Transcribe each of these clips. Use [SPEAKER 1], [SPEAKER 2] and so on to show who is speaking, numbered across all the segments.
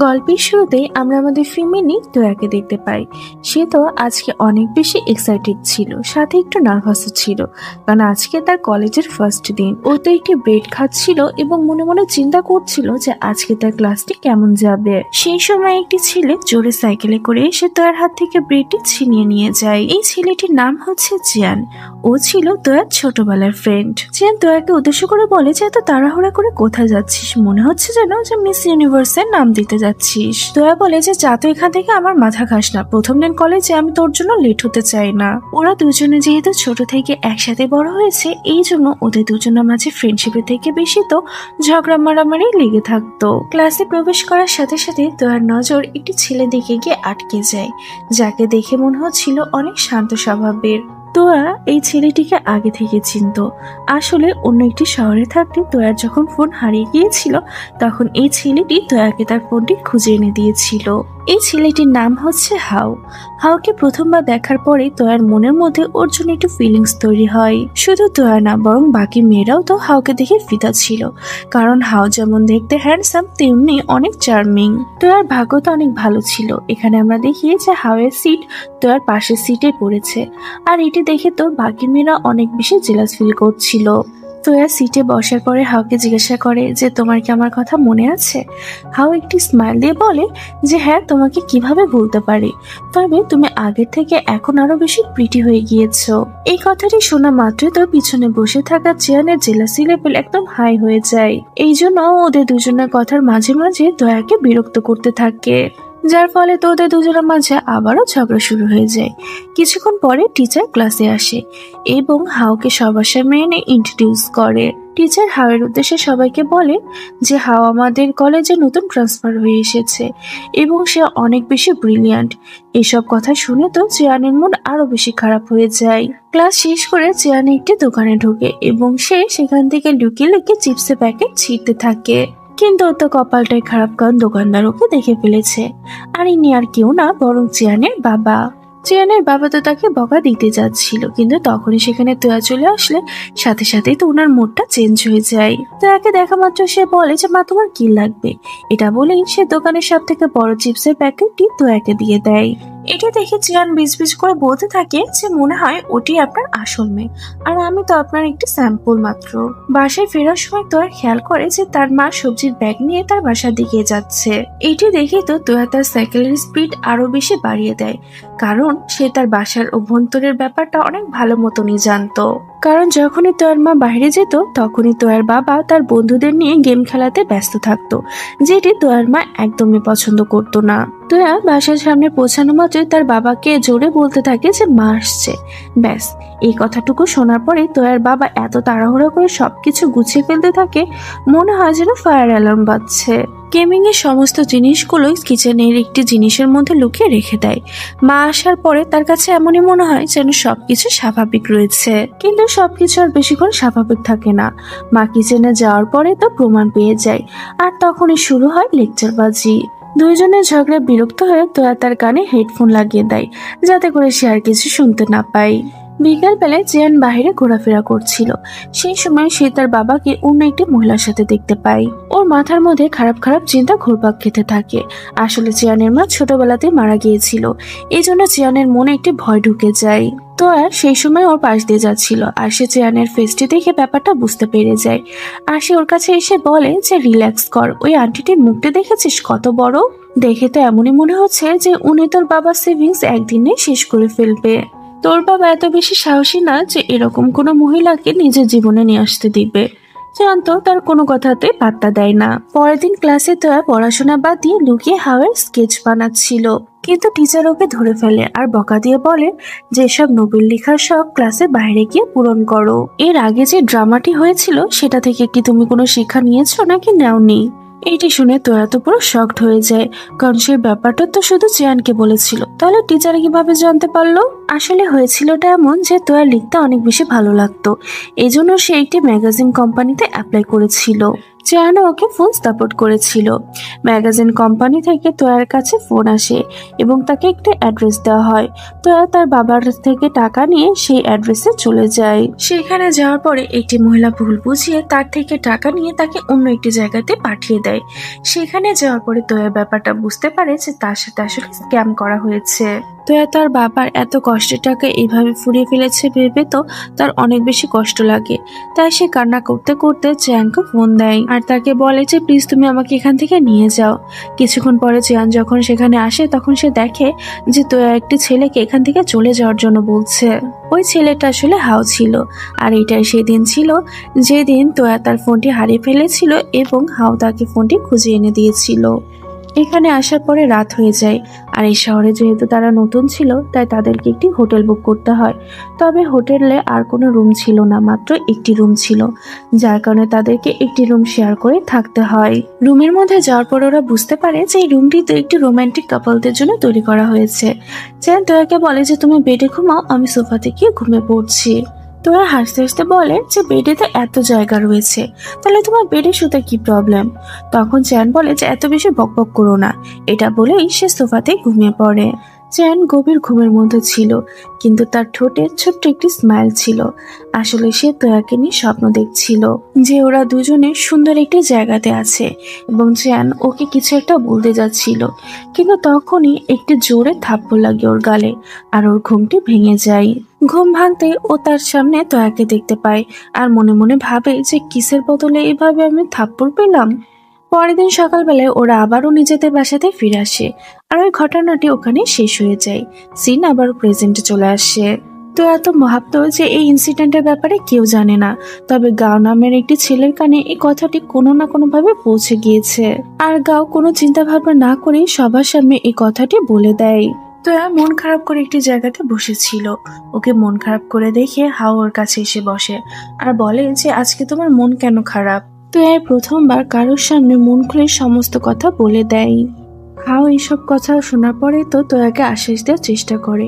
[SPEAKER 1] গল্পের শুরুতেই আমরা আমাদের ফিমিনি তোয়াকে দেখতে পাই। সে তো আজকে অনেক বেশি এক্সাইটেড ছিল, সাথে একটু নার্ভাসও ছিল, কারণ আজকে তার কলেজের ফার্স্ট দিন। ও তো একটি ব্রেড খাচ্ছিল এবং মনে মনে চিন্তা করছিল যে আজকে তার ক্লাসটি কেমন যাবে। সেই সময় একটি ছেলে জোরে সাইকেলে করে এসে তোয়ার হাত থেকে ব্রেডটি ছিনিয়ে নিয়ে যায়। এই ছেলেটির নাম হচ্ছে জিয়ান। ও ছিল তোয়ার ছোটবেলার ফ্রেন্ড। জিয়ান তোয়াকে উদ্দেশ্য করে বলে যে এত তাড়াহুড়া করে কোথায় যাচ্ছিস, মনে হচ্ছে যেন যে মিস ইউনিভার্সের নাম দিতে যাচ্ছিস। তোয়া বলে যে যা তো এখান থেকে, আমার মাথা খাস না, প্রথম দিন কলেজে আমি তোর জন্য লেট হতে চাই না। ওরা দুজনে যেহেতু ছোট থেকে একসাথে বড় হয়েছে, এই জন্য ওদের দুজনের মাঝে ফ্রেন্ডশিপের থেকে বেশি তো ঝগড়া মারামারি লেগে থাকতো। ক্লাসে প্রবেশ করার সাথে সাথে তোয়ার নজর একটি ছেলে দিকে গিয়ে আটকে যায়, যাকে দেখে মনে হচ্ছিল অনেক শান্ত স্বভাবের। তোয়া এই ছেলেটিকে আগে থেকে চিনত। আসলে অন্য একটি শহরে থাকতে তোয়ার যখন ফোন হারিয়ে গিয়েছিল, তখন এই ছেলেটি তোয়াকে তার ফোনটি খুঁজে এনে দিয়েছিল। এই ছেলেটির নাম হচ্ছে হাউ। হাউকে প্রথমবার দেখার পরে তোয়ার মনের মধ্যে ওর জন্য একটু ফিলিংস তৈরি হয়। শুধু তোয়া না, বরং বাকি মেয়েরাও তো হাউকে দেখে ফিদা ছিল, কারণ হাউ যেমন দেখতে হ্যান্ডসাম, তেমনি অনেক চার্মিং। তোয়ার ভাগ্য তো অনেক ভালো ছিল। এখানে আমরা দেখি যে হাউয়ের সিট তোয়ার পাশের সিটে পড়েছে, আর এটি দেখে তো বাকি মেয়েরা অনেক বেশি জেলাস ফিল করছিল। তোয়া সিটে বসার পরে হাউকে জিজ্ঞাসা করে যে তোমার কি আমার কথা মনে আছে। হাউ একটি স্মাইল দিয়ে বলে যে হ্যাঁ, তোমাকে কিভাবে ভুলতে পারি, তবে তুমি আগের থেকে এখন আরো বেশি প্রিটি হয়ে গিয়েছো। এই কথাটি শোনা মাত্রই তো পিছনে বসে থাকা জিয়ানের জেলাসি লেভেল একদম হাই হয়ে যায়। এই জন্য ওদের দুজনের কথার মাঝে মাঝে তোয়াকে বিরক্ত করতে থাকে, যার ফলে তো ওদের দুজনের মাঝে আবারও ঝগড়া শুরু হয়ে যায়। কিছুক্ষণ পরে টিচার ক্লাসে আসে এবং হাউকে সবার সামনে এনে ইন্ট্রোডিউস করে। টিচার হাউয়ের উদ্দেশ্যে সবাইকে বলে যে হাউ আমাদের কলেজে নতুন ট্রান্সফার হয়ে এসেছে এবং সে অনেক বেশি ব্রিলিয়ান্ট। এসব কথা শুনে তো জিয়ানের মন আরো বেশি খারাপ হয়ে যায়। ক্লাস শেষ করে জিয়ান একটি দোকানে ঢোকে এবং সে সেখান থেকে লুকিয়ে লুকিয়ে চিপসের প্যাকেট ছিঁড়তে থাকে। কিন্তু ওর তো কপালটাই খারাপ, কারণ দোকানদার ওকে দেখে ফেলেছে। আর ইনি আর কেউ না, বরং জিয়ানের বাবা। জিয়ানের বাবা তো তাকে বকা দিতে যাচ্ছিল, কিন্তু তখনই সেখানে তোয়া চলে আসলে সাথে সাথেই তো ওনার মুডটা চেঞ্জ হয়ে যায়। তোয়াকে দেখা মাত্র সে বলে যে মা, তোমার কি লাগবে। এটা বলেই সে দোকানের সব থেকে বড় চিপসের প্যাকেটটি তোয়াকে দিয়ে দেয়। এটা দেখে জিয়ান বিজবিজ করে বলতে থাকে যে মনে হয় ওটি আপনার আসল মেয়ে, আর আমি তো আপনার একটি স্যাম্পল মাত্র। বাসায় ফেরার সময় তোয়া খেয়াল করে যে তার মা সবজির ব্যাগ নিয়ে তার বাসার দিকে যাচ্ছে। এটি দেখে তো তোয়া তার সাইকেলের স্পিড আরো বেশি বাড়িয়ে দেয়, কারণ সে তার বাসার অভ্যন্তরের ব্যাপারটা অনেক ভালো মতনই জানতো। কারণ যখনই তোয়ার মা বাইরে যেত, তখনই তোয়ার বাবা তার বন্ধুদের নিয়ে গেম খেলাতে ব্যস্ত থাকতো, যেটি তোয়ার মা একদমই পছন্দ করতো না। তোয়া বাসার সামনে পৌঁছানো মাত্রই তার বাবাকে জোরে বলতে থাকে যে মা আসছে। ব্যাস, এই কথাটুকু শোনার পরে তোয়ার বাবা এত তাড়াহুড়ো করে সবকিছু গুছিয়ে ফেলতে থাকে, মনে হয় যেন ফায়ার অ্যালার্ম বাজছে। গেমিং এর সমস্ত জিনিসগুলোই কিচেনের একটি জিনিসের মধ্যে লুকিয়ে রেখে দেয়। মা আসার পরে তার কাছে এমনই মনে হয় যেন সবকিছু স্বাভাবিক রয়েছে, কিন্তু সবকিছু আর বেশিক্ষণ স্বাভাবিক থাকে না। মা কিচেনে যাওয়ার পরে তো প্রমাণ পেয়ে যায়, আর তখনই শুরু হয় লেকচারবাজি। দুইজনের ঝগড়ায় বিরক্ত হয়ে তোয়া তার কানে হেডফোন লাগিয়ে দেয়, যাতে করে সে আর কিছু শুনতে না পায়। বিকাল বেলায় জিয়ান বাহিরে ঘোরাফেরা করছিল। সেই সময় সে তার বাবাকে অন্য একটি মহিলার সাথে দেখতে পায়। ওর মাথার মধ্যে খারাপ খারাপ চিন্তা ঘুরপাক খেতে থাকে। আসলে জিয়ানের মা ছোটবেলাতে মারা গিয়েছিল, এই জন্য জিয়ানের মনে একটি ভয় ঢুকে যায়। তো আর সেই সময় ওর পাশ দিয়ে যাচ্ছিল, আর সে জিয়ানের ফেসটি দেখে ব্যাপারটা বুঝতে পেরে যায়। আর সে ওর কাছে এসে বলে যে রিল্যাক্স কর, ওই আন্টিটির মুখটা দেখেছিস কত বড়। দেখে তো এমনই মনে হচ্ছে যে উনি তোর বাবার সেভিংস একদিনে শেষ করে ফেলবে। তোর বাবা এত বেশি সাহসী না যে এরকম কোনো মহিলাকে নিজের জীবনে নিয়ে আসতে দিবে। জানতো তার কোনো কথাতে পাত্তা দেয় না। পরের দিন ক্লাসে তোয়া পড়াশোনা বাদ দিয়ে লুকিয়ে হাওয়ার স্কেচ বানাচ্ছিল, কিন্তু টিচার ওকে ধরে ফেলে আর বকা দিয়ে বলে যে সব নোবেল লেখার শখ ক্লাসে বাইরে গিয়ে পূরণ করো। এর আগে যে ড্রামাটি হয়েছিল সেটা থেকে কি তুমি কোনো শিক্ষা নিয়েছো নাকি নেওনি? এইটি শুনে তোয়া তো পুরো শকড হয়ে যায়, কারণ সেই ব্যাপারটা তো শুধু জিয়ানকে বলেছিল। তাহলে টিচার কিভাবে জানতে পারলো? আসলে হয়েছিলটা এমন যে তোয়া লিখতে অনেক বেশি ভালো লাগতো, এই জন্য সে একটি ম্যাগাজিন কোম্পানিতে অ্যাপ্লাই করেছিল, চেয়ানো ওকে ফোন সাপোর্ট করেছিল। ম্যাগাজিন কোম্পানি থেকে তোয়ার কাছে ফোন আসে এবং তাকে একটা অ্যাড্রেস দেওয়া হয়। তোয়া তার বাবার থেকে টাকা নিয়ে সেই অ্যাড্রেসে চলে যায়। সেখানে যাওয়ার পরে একটি মহিলা ভুল বুঝিয়ে তার থেকে টাকা নিয়ে তাকে অন্য একটি জায়গাতে পাঠিয়ে দেয়। সেখানে যাওয়ার পরে তোয়া ব্যাপারটা বুঝতে পারে যে তার সাথে আসলে স্ক্যাম করা হয়েছে। তোয়া তার বাবার এত কষ্টের টাকা এইভাবে ফুরিয়ে ফেলেছে ভেবে তো তার অনেক বেশি কষ্ট লাগে। তাই সে কান্না করতে করতে চেয়ানকে ফোন দেয় আর তাকে বলে যে প্লিজ তুমি আমাকে এখান থেকে নিয়ে যাও। কিছুক্ষণ পরে চেয়ান যখন সেখানে আসে তখন সে দেখে যে তোয়া একটি ছেলেকে এখান থেকে চলে যাওয়ার জন্য বলছে। ওই ছেলেটা আসলে হাও ছিল আর এটাই সেই দিন ছিল যেদিন তোয়া তার ফোনটি হারিয়ে ফেলেছিল এবং হাও তাকে ফোনটি খুঁজে এনে দিয়েছিল। এখানে আসার পরে রাত হয়ে যায় আর এই শহরে যেহেতু তারা নতুন ছিল তাই তাদেরকে একটি হোটেল বুক করতে হয়। তবে হোটেলে আর কোনো রুম ছিল না, মাত্র একটি রুম ছিল, যার কারণে তাদেরকে একটি রুম শেয়ার করে থাকতে হয়। রুমের মধ্যে যাওয়ার পর ওরা বুঝতে পারে যে এই রুমটি তো একটি রোমান্টিক কাপলদের জন্য তৈরি করা হয়েছে। চ্যান তোয়াকে বলে যে তুমি বেডে ঘুমাও, আমি সোফাতে গিয়ে ঘুমিয়ে পড়ছি। তোরা হাসতে হাসতে বলে যে বেডে তো এত জায়গা রয়েছে, তাহলে তোমার বেডে শুতে কি প্রবলেম। তখন চ্যান বলে যে এত বেশি বকবক করো না। এটা বলেই সে সোফাতে ঘুমিয়ে পড়ে। চ্যান গভীর ঘুমের মধ্যে ছিল, কিন্তু তার ঠোঁটে ছোট্ট একটি স্মাইল ছিল। আসলে সে তোয়াকে নিয়ে স্বপ্ন দেখছিল যে ওরা দুজনে সুন্দর একটি জায়গাতে আছে এবং চ্যান ওকে কিছু একটা বলতে যাচ্ছিল, কিন্তু তখনই একটি জোরে থাপ্পড় লাগে ওর গালে আর ওর ঘুমটি ভেঙে যায়। ঘুম ভাঙতে ও তার সামনে তোয়াকে দেখতে পায় আর মনে মনে ভাবে যে কিসের বদলে এভাবে আমি থাপ্পড় পেলাম। পরের দিন সকালবেলায় ওরা আবারও নিজেদের বাসাতে ফিরে আসে আর ওই ঘটনাটি ওখানে শেষ হয়ে যায়। সিন আবার প্রেজেন্টে চলে আসে। তো এত ভাবতো যে এই ইনসিডেন্টের ব্যাপারে কেউ জানে না, তবে গাও নামের একটি ছেলের কানে এই কথাটি কোনো না কোনো ভাবে পৌঁছে গিয়েছে আর গাও কোনো চিন্তা ভাবনা না করে সবার সামনে এই কথাটি বলে দেয়। তোয়া মন খারাপ করে একটি জায়গাতে বসেছিল। ওকে মন খারাপ করে দেখে হাও ওর কাছে এসে বসে আর বলে যে আজকে তোমার মন কেন খারাপ। তোয়া প্রথমবার কারোর সামনে মন খুলে সমস্ত কথা বলে দেয়। হাও এইসব কথা শোনার পরে তো তোয়াকে আশ্বাস দেওয়ার চেষ্টা করে।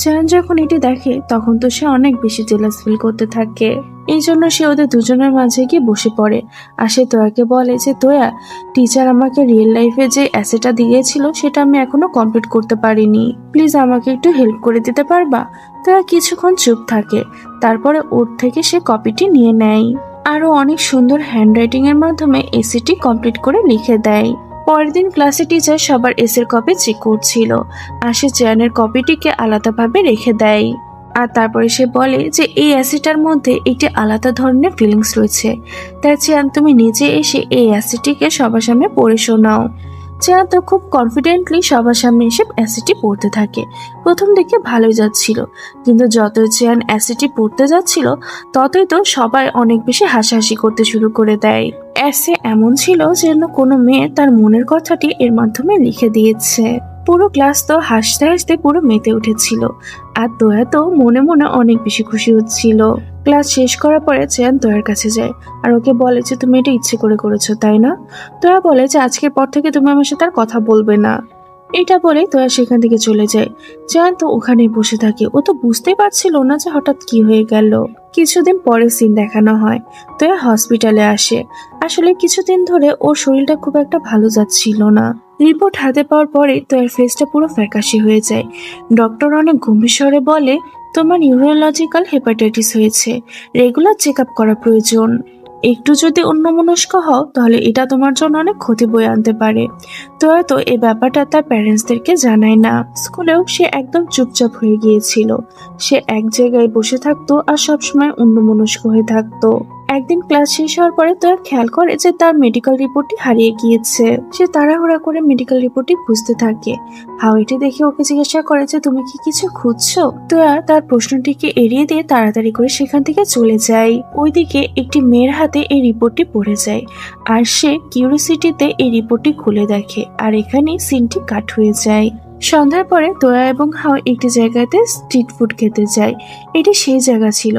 [SPEAKER 1] চ্যান যখন এটি দেখে তখন তো সে অনেক বেশি জেলাস ফিল করতে থাকে। এই জন্য সে ওদের দুজনের মাঝে গিয়ে বসে পড়ে আর সে তোয়াকে বলে যে তোয়া, টিচার আমাকে রিয়েল লাইফে যে অ্যাসেটা দিয়েছিল সেটা আমি এখনো কমপ্লিট করতে পারিনি, প্লিজ আমাকে একটু হেল্প করে দিতে পারবা। তোয়া কিছুক্ষণ চুপ থাকে, তারপরে ওর থেকে সে কপিটি নিয়ে নেয় আরো অনেক সুন্দর হ্যান্ডরাইটিং এর মাধ্যমে এসিটি কমপ্লিট করে লিখে দেয়। পরের দিন ক্লাসে টিচার সবার এসের কপি চেক করছিল আর সে চ্যানের কপিটিকে আলাদাভাবে রেখে দেয় আর তারপরে সে বলে যে এই অ্যাসিডটার মধ্যে একটি আলাদা ধরনের ফিলিংস রয়েছে, তাই চ্যান তুমি নিজে এসে এই অ্যাসিডটিকে সবার সামনে পড়ে শোনাও। চ্যান তো খুব কনফিডেন্টলি সবার সামনে এসে অ্যাসিডটি পড়তে থাকে। প্রথম দিকে ভালোই যাচ্ছিল, কিন্তু যতই চ্যান অ্যাসিডটি পড়তে যাচ্ছিল ততই তো সবাই অনেক বেশি হাসাহাসি করতে শুরু করে দেয়। অ্যাসে এমন ছিল যেন কোনো মেয়ে তার মনের কথাটি এর মাধ্যমে লিখে দিয়েছে। পুরো ক্লাস তো হাসতে হাসতে পুরো মেতে উঠেছিল আর তোয়া তো মনে মনে অনেক বেশি খুশি হচ্ছিল। ক্লাস শেষ করার পরে চ্যান তোয়ার কাছে যায় আর ওকে বলে যে তুমি এটা ইচ্ছে করে করেছো তাই না। তোয়া বলে যে আজকের পর থেকে তুমি আমার সাথে আর কথা বলবে না। এটা বলে তোয়া সেখান থেকে চলে যায়। চ্যান তো ওখানে বসে থাকে, ও তো বুঝতেই পারছিল না যে হঠাৎ কি হয়ে গেল। কিছুদিন পরে সিন দেখানো হয়, তোয়া হসপিটালে আসে। আসলে কিছুদিন ধরে ওর শরীরটা খুব একটা ভালো যাচ্ছিল না। রিপোর্ট হাতে পাওয়ার পরে তোয়ার ফেসটা পুরো ফ্যাকাশে হয়ে যায়। ডক্টর অনেক গম্ভীর স্বরে বলে তোমার নিউরোলজিক্যাল হেপাটাইটিস হয়েছে, রেগুলার চেক আপ করা প্রয়োজন। একটু যদি অন্যমনস্ক হও তাহলে এটা তোমার জন্য অনেক ক্ষতি বয়ে আনতে পারে। তো হয়তো এই ব্যাপারটা তার প্যারেন্টসদেরকে জানায় না। স্কুলেও সে একদম চুপচাপ হয়ে গিয়েছিল। সে এক জায়গায় বসে থাকতো আর সবসময় অন্যমনস্ক হয়ে থাকতো। একদিন ক্লাস শেষ হওয়ার পরে তোয়া খেয়াল করে যে তার মেডিকেল রিপোর্টটি হারিয়ে গিয়েছে। সে তাড়াহুড়া করে মেডিকেল রিপোর্টটি খুঁজতে থাকে। হাও এটি দেখে ওকে জিজ্ঞাসা করে যে তুমি কি কিছু খুঁজছো। তোয়া তার প্রশ্নটিকে এড়িয়ে দিয়ে তাড়াতাড়ি করে সেখান থেকে চলে যায়। ওইদিকে একটি মেয়ের হাতে এই রিপোর্টটি পড়ে যায় আর সে কিউরিওসিটিতে এই রিপোর্টটি খুলে দেখে আর এখানে সিনটি কাট হয়ে যায়। সন্ধ্যার পরে তোয়া এবং হাও একটি জায়গাতে স্ট্রিট ফুড খেতে যায়। এটি সেই জায়গা ছিল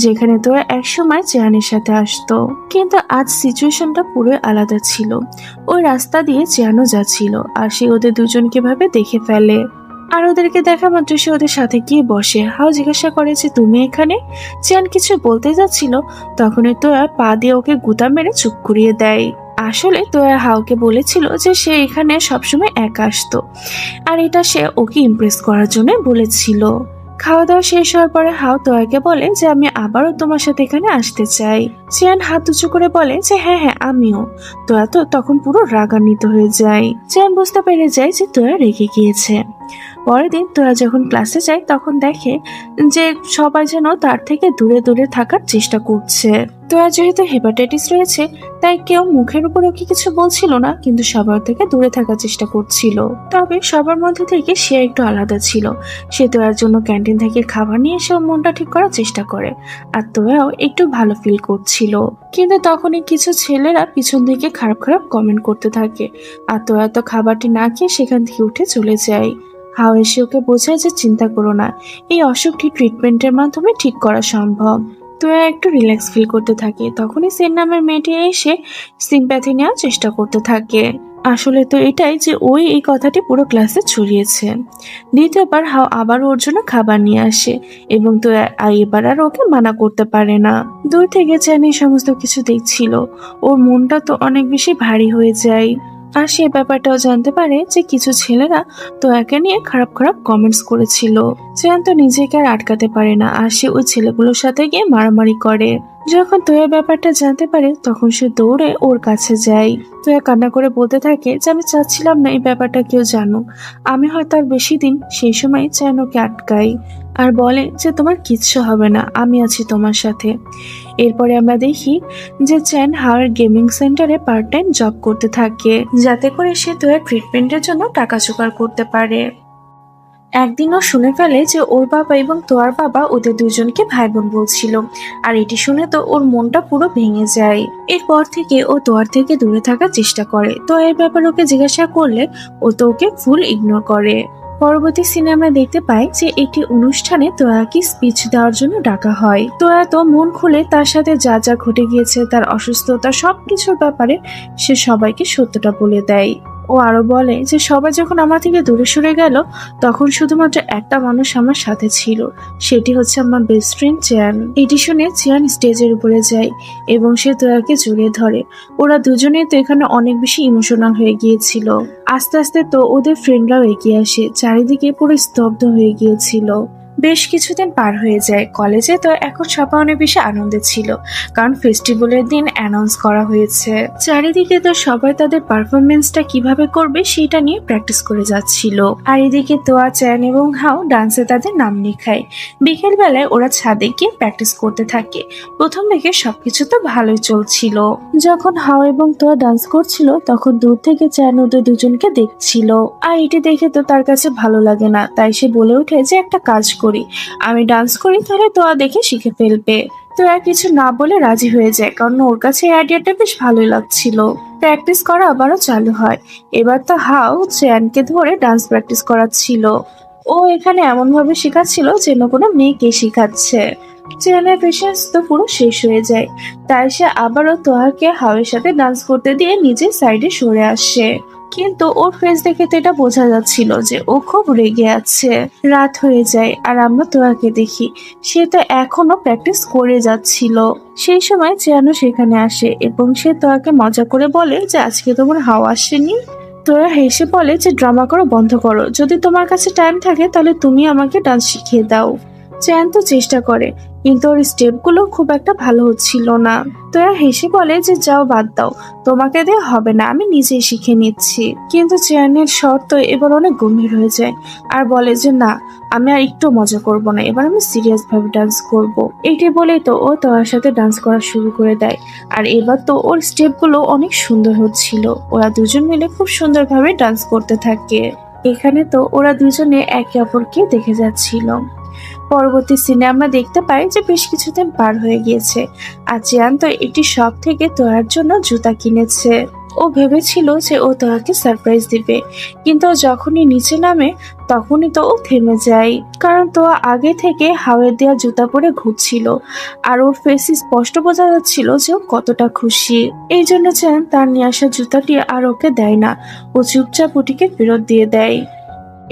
[SPEAKER 1] যেখানে তোয়া একসময় চেয়ানের সাথে আসতো, কিন্তু আজ সিচুয়েশনটা পুরো আলাদা ছিল। ওই রাস্তা দিয়ে চেয়ানো যাচ্ছিল আর সে ওদের দুজনকে ভাবে দেখে ফেলে আর ওদেরকে দেখা মাত্র সে ওদের সাথে গিয়ে বসে। হাও জিজ্ঞাসা করে যে তুমি এখানে। চিয়ান কিছু বলতে যাচ্ছিল, তখনই তোয়া পা দিয়ে ওকে গুতা মেরে চুপ করিয়ে দেয়। আসলে তোয়া হাওকে বলেছিল যে সে এখানে সবসময় একা আসতো, আর এটা সে ওকে ইমপ্রেস করার জন্য বলেছিল। খাওয়া দাওয়া শেষ হওয়ার পরে হাও তোয়াকে বলে যে আমি আবারও তোমার সাথে এখানে আসতে চাই। চিয়ান হাত উঁচু করে বলে যে হ্যাঁ হ্যাঁ আমিও। তোয়া তো তখন পুরো রাগান্বিত হয়ে যায়। চিয়ান বুঝতে পেরে যায় যে তোয়া রেগে গিয়েছে। পরের দিন তোরা যখন ক্লাসে যায় তখন দেখে যে সবাই যেন তার থেকে দূরে দূরে থাকার চেষ্টা করছে। তোরা যেহেতু হেপাটাইটিস রয়েছে তাই কেউ মুখের উপর ওকে কিছু বলছিল না, কিন্তু সবার থেকে দূরে থাকার চেষ্টা করছিল। তবে সবার মধ্যে থেকে সে একটু আলাদা ছিল। সে তোরার জন্য ক্যান্টিন থেকে খাবার নিয়ে এসে মনটা ঠিক করার চেষ্টা করে, আর তোরাও একটু ভালো ফিল করছিল। কিন্তু তখনই কিছু ছেলেরা পিছন থেকে খারাপ খারাপ কমেন্ট করতে থাকে, আর তোরা তো খাবারটি না খেয়ে সেখান থেকে উঠে চলে যায়। হাও এসে ওকে বোঝায় যে চিন্তা করো না, এই অসুখটি ট্রিটমেন্টের মাধ্যমে ঠিক করা সম্ভব। তোয়া একটু রিল্যাক্স ফিল করতে থাকে। তখনই সেন নামের মেয়েটি এসে সিম্প্যাথি নেওয়ার চেষ্টা করতে থাকে। আসলে তো এটাই যে ওই এই কথাটি পুরো ক্লাসে ছড়িয়েছে। দ্বিতীয়বার হাও আবার ওর জন্য খাবার নিয়ে আসে এবং তো এবার আর ওকে মানা করতে পারে না। দূর থেকে জানি সমস্ত কিছু দেখছিল, ওর মনটা তো অনেক বেশি ভারী হয়ে যায়। আর সে ব্যাপারটাও জানতে পারে যে কিছু ছেলেরা তো একে নিয়ে খারাপ খারাপ কমেন্টস করেছিল। চেয়ান তো নিজেকে আর আটকাতে পারে না, আর সে ওই ছেলেগুলোর সাথে গিয়ে মারামারি করে। যখন তোয়া ব্যাপারটা জানতে পারে তখন সে দৌড়ে ওর কাছে যায়। তোয়া কান্না করে বলতে থাকে যে আমি চাচ্ছিলাম না এই ব্যাপারটা কেউ জানুক, আমি হয়তো আর বেশি দিন। সেই সময় চেয়ান ওকে আটকাই আর বলে যে তোমার কিচ্ছু হবে না, আমি আছি তোমার সাথে। এরপরে আমরা দেখি যে চ্যান হাওয়ার গেমিং সেন্টারে পার্ট টাইম জব করতে থাকে, যাতে করে সে তোয়ার ট্রিটমেন্টের জন্য টাকা জোগাড় করতে পারে। একদিন ও শুনে ফেলে যে ওর বাবা এবং তোয়ার বাবা ওদের দুজনকে ভাই বোন বলছিল, আর এটি শুনে তো ওর মনটা পুরো ভেঙে যায়। এরপর থেকে ও তোয়ার থেকে দূরে থাকার চেষ্টা করে। তো এর ব্যাপারে ওকে জিজ্ঞাসা করলে ও তো ওকে ফুল ইগনোর করে। পরবর্তী সিনে আমরা দেখতে পাই যে একটি অনুষ্ঠানে তোয়াকে স্পিচ দেওয়ার জন্য ডাকা হয়। তোয়া তো মন খুলে তার সাথে যা যা ঘটে গিয়েছে, তার অসুস্থতা সবকিছুর ব্যাপারে সে সবাইকে সত্যটা বলে দেয়। ও আরো বলে যে সবাই যখন আমার থেকে দূরে সরে গেল তখন শুধুমাত্র একটা মানুষ আমার সাথে ছিল, সেটি হচ্ছে আমার বেস্ট ফ্রেন্ড চিয়ান। এটি শুনে চিয়ান স্টেজের উপরে যায় এবং সে তোয়াকে জড়িয়ে ধরে। ওরা দুজনেই তো এখানে অনেক বেশি ইমোশনাল হয়ে গিয়েছিল। আস্তে আস্তে তো ওদের ফ্রেন্ডরাও এগিয়ে আসে, চারিদিকে পুরো স্তব্ধ হয়ে গিয়েছিল। বেশ কিছুদিন পার হয়ে যায়। কলেজে তো এখন সবাই অনেক বেশি আনন্দে ছিল, কারণ ফেস্টিভ্যালের দিন অ্যানাউন্স করা হয়েছে। চারিদিকে তো সবাই তাদের পারফরমেন্সটা কিভাবে করবে সেটা নিয়ে প্র্যাকটিস করে যাচ্ছিল। আর এদিকে তোয়া, চ্যান এবং হাও ডান্সে তাদের নাম লেখায়। বিকেল বেলায় ওরা ছাদে গিয়ে প্র্যাকটিস করতে থাকে। প্রথম দিকে সবকিছু তো ভালোই চলছিল। যখন হাও এবং তোয়া ডান্স করছিল তখন দূর থেকে চ্যান ওদের দুজনকে দেখছিল, আর এটি দেখে তো তার কাছে ভালো লাগে না। তাই সে বলে ওঠে যে একটা কাজ করি, আমি ডান্স করি, তাহলে তোয়া দেখে শিখে ফেলবে। তো আর কিছু না বলে রাজি হয়ে যায়, কারণ ওর কাছে এই আইডিয়াটা বেশ ভালোই লাগছিল। প্র্যাকটিস করা আবারও চালু হয়। এবার তো হাও চ্যানকে ধরে ডান্স প্র্যাকটিস করাচ্ছিল। ও এখানে এমন ভাবে শেখাচ্ছিল যেন কোনো মেয়েকে শেখাচ্ছে। চ্যানের পেশেন্স তো পুরো শেষ হয়ে যায়, তাই সে আবারও তোয়াকে হাওয়ের সাথে ডান্স করতে দিয়ে নিজের সাইডে সরে আসে। কিন্তু ওর ফেস দেখে তো এটা বোঝা যাচ্ছিল যে ও খুব রেগে আছে। রাত হয়ে যায় আর আমরা তোয়াকে দেখি সে তো এখনো প্র্যাকটিস করে যাচ্ছিল। সেই সময় চেয়ানো সেখানে আসে এবং সে তোয়াকে মজা করে বলে যে আজকে তোমার হাওয়া আসেনি। তোরা হেসে বলে যে ড্রামা করো বন্ধ করো, যদি তোমার কাছে টাইম থাকে তাহলে তুমি আমাকে ডান্স শিখিয়ে দাও। চ্যান তো চেষ্টা করে, কিন্তু ওর স্টেপগুলো খুব একটা ভালো হচ্ছিল না। তোরা হেসে বলে যে যাও বাদ দাও, তোমাকে দিয়ে হবে না, আমি নিজেই শিখে নিচ্ছি। কিন্তু চ্যানের শর্ত এবার অনেক গম্ভীর হয়ে যায় আর বলে যে না, আমি আর একটু মজা করব না, এবার আমি সিরিয়াস ভাবে ডান্স করব। এটি বলেই তো ও তোর সাথে ডান্স করা শুরু করে দেয়। আর এবার তো ওর স্টেপগুলো অনেক সুন্দর হচ্ছিল। ওরা দুজন মিলে খুব সুন্দরভাবে ডান্স করতে থাকে। এখানে তো ওরা দুজনে একে অপরকে দেখে যাচ্ছিল। পরবর্তী সিনে আমরা দেখতে পাই যে বেশ কিছুদিন পার হয়ে গিয়েছে আর চিয়ান তো একটি শপ থেকে তোয়ার জন্য জুতা কিনেছে। ও ভেবেছিল যে ও তোয়াকে সারপ্রাইজ দিবে, কিন্তু যখনই নিচে নামে তখনই তো ও থেমে যায়, কারণ তোয়া আগে থেকে হাওয়ের দেওয়া জুতা পরে ঘুরছিল আর ওর ফেসে স্পষ্ট বোঝা যাচ্ছিল যে ও কতটা খুশি। এই জন্য চিয়ান তার নিয়ে আসা জুতাটি আর ওকে দেয় না, ও চুপচাপ ওটিকে ফেরত দিয়ে দেয়।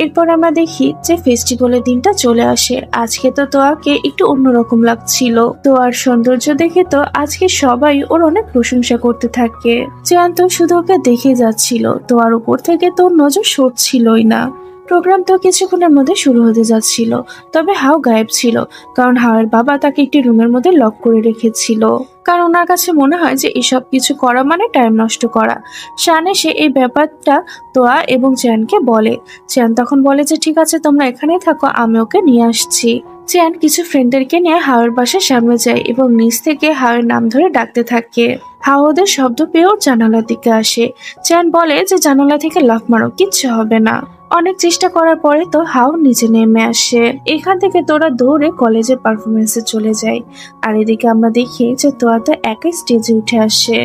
[SPEAKER 1] এরপর আমরা দেখি যে ফেস্টিভ্যালের দিনটা চলে আসে। আজকে তো তোয়াকে একটু অন্যরকম লাগছিল। তোয়ার সৌন্দর্য দেখে তো আজকে সবাই ওর অনেক প্রশংসা করতে থাকে। চেয়ান তো শুধু ওকে দেখে যাচ্ছিল, তোয়ার উপর থেকে তোর নজর সরছিলই না। প্রোগ্রাম তো কিছুক্ষণের মধ্যে শুরু হতে যাচ্ছিল, তবে হাও গায়েব ছিল, কারণ হাওয়ের বাবা তাকে একটি রুমের মধ্যে লক করে রেখেছিল। কারণ ওনার কাছে মনে হয় যে এসব কিছু করা মানে টাইম নষ্ট করা। শান এসে এই ব্যাপারটা তোয়া এবং চ্যানকে বলে। চ্যান তখন বলে যে ঠিক আছে, তোমরা এখানেই থাকো, আমি ওকে নিয়ে আসছি। চ্যান কিছু ফ্রেন্ডদেরকে নিয়ে হাওয়ের বাসার সামনে যায় এবং নিচ থেকে হাওয়ের নাম ধরে ডাকতে থাকে। হাও ওদের শব্দ পেয়ে ওর জানালার দিকে আসে। চ্যান বলে যে জানালা থেকে লাফ মারো, কিচ্ছু হবে না। অনেক চেষ্টা করার পরে তো হাও নিচে নেমে আসে। এখান থেকে তোরা দৌড়ে কলেজের পারফরমেন্সে চলে যায়। আর এদিকে আমরা দেখি যে তোয়া তো একাই স্টেজে উঠে আসে।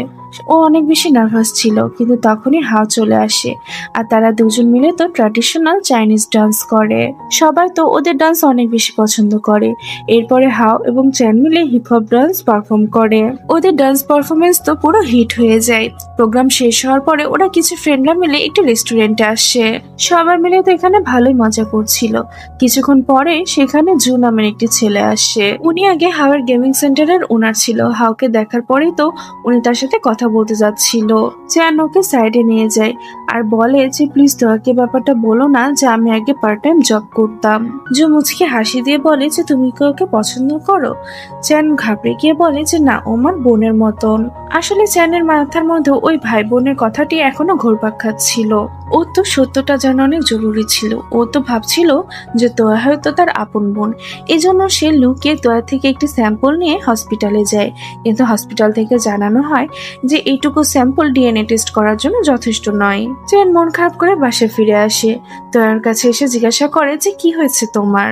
[SPEAKER 1] ও অনেক বেশি নার্ভাস ছিল, কিন্তু তখনই হাও চলে আসে আর তারা দুজন মিলে তো ট্র্যাডিশনাল চাইনিজ ডান্স করে। সবাই তো ওদের ডান্স অনেক বেশি পছন্দ করে। এরপরে হাও এবং চ্যান মিলে হিপ হপ ডান্স পারফর্ম করে। ওদের ডান্স পারফরমেন্স তো পুরো হিট হয়ে যায়। প্রোগ্রাম শেষ হওয়ার পরে ওরা কিছু ফ্রেন্ডরা মিলে একটি রেস্টুরেন্টে আসে। সবাই মিলে তো এখানে ভালোই মজা করছিল। কিছুক্ষণ পরে সেখানে জু নামের একটি ছেলে আসে। উনি আগে হাওয়ের গেমিং সেন্টারের ওনার ছিল। হাওকে দেখার পরেই তো উনি তার সাথে কথা বলতে যাচ্ছিল। চ্যান ওকে সাইডে নিয়ে যায় আর বলে যে প্লিজ তোয়াকে ব্যাপারটা বলো না যে আমি আগে পার্ট টাইম জব করতাম। জু মুচকে হাসি দিয়ে বলে যে তুমি কি ওকে পছন্দ করো? চ্যান ঘাবড়ে গিয়ে বলে যে না, ও আমার বোনের মতন। আসলে চ্যানের মাথার মধ্যে ওই ভাই বোনের কথাটি এখনো ঘুরপাক খাচ্ছিল। ও তো সত্যটা জানা অনেক জরুরি ছিল। ও তো ভাবছিল যে তোয়া হয়তো তার আপন বোন। এজন্য সে লুকিয়ে তোয়া থেকে একটি স্যাম্পল নিয়ে হসপিটালে যায়, কিন্তু হসপিটাল থেকে জানানো হয় যে এইটুকু স্যাম্পল ডিএনএ টেস্ট করার জন্য যথেষ্ট নয়। চ্যান মন খারাপ করে বাসায় ফিরে আসে। তোয়ার কাছে এসে জিজ্ঞাসা করে যে কি হয়েছে তোমার,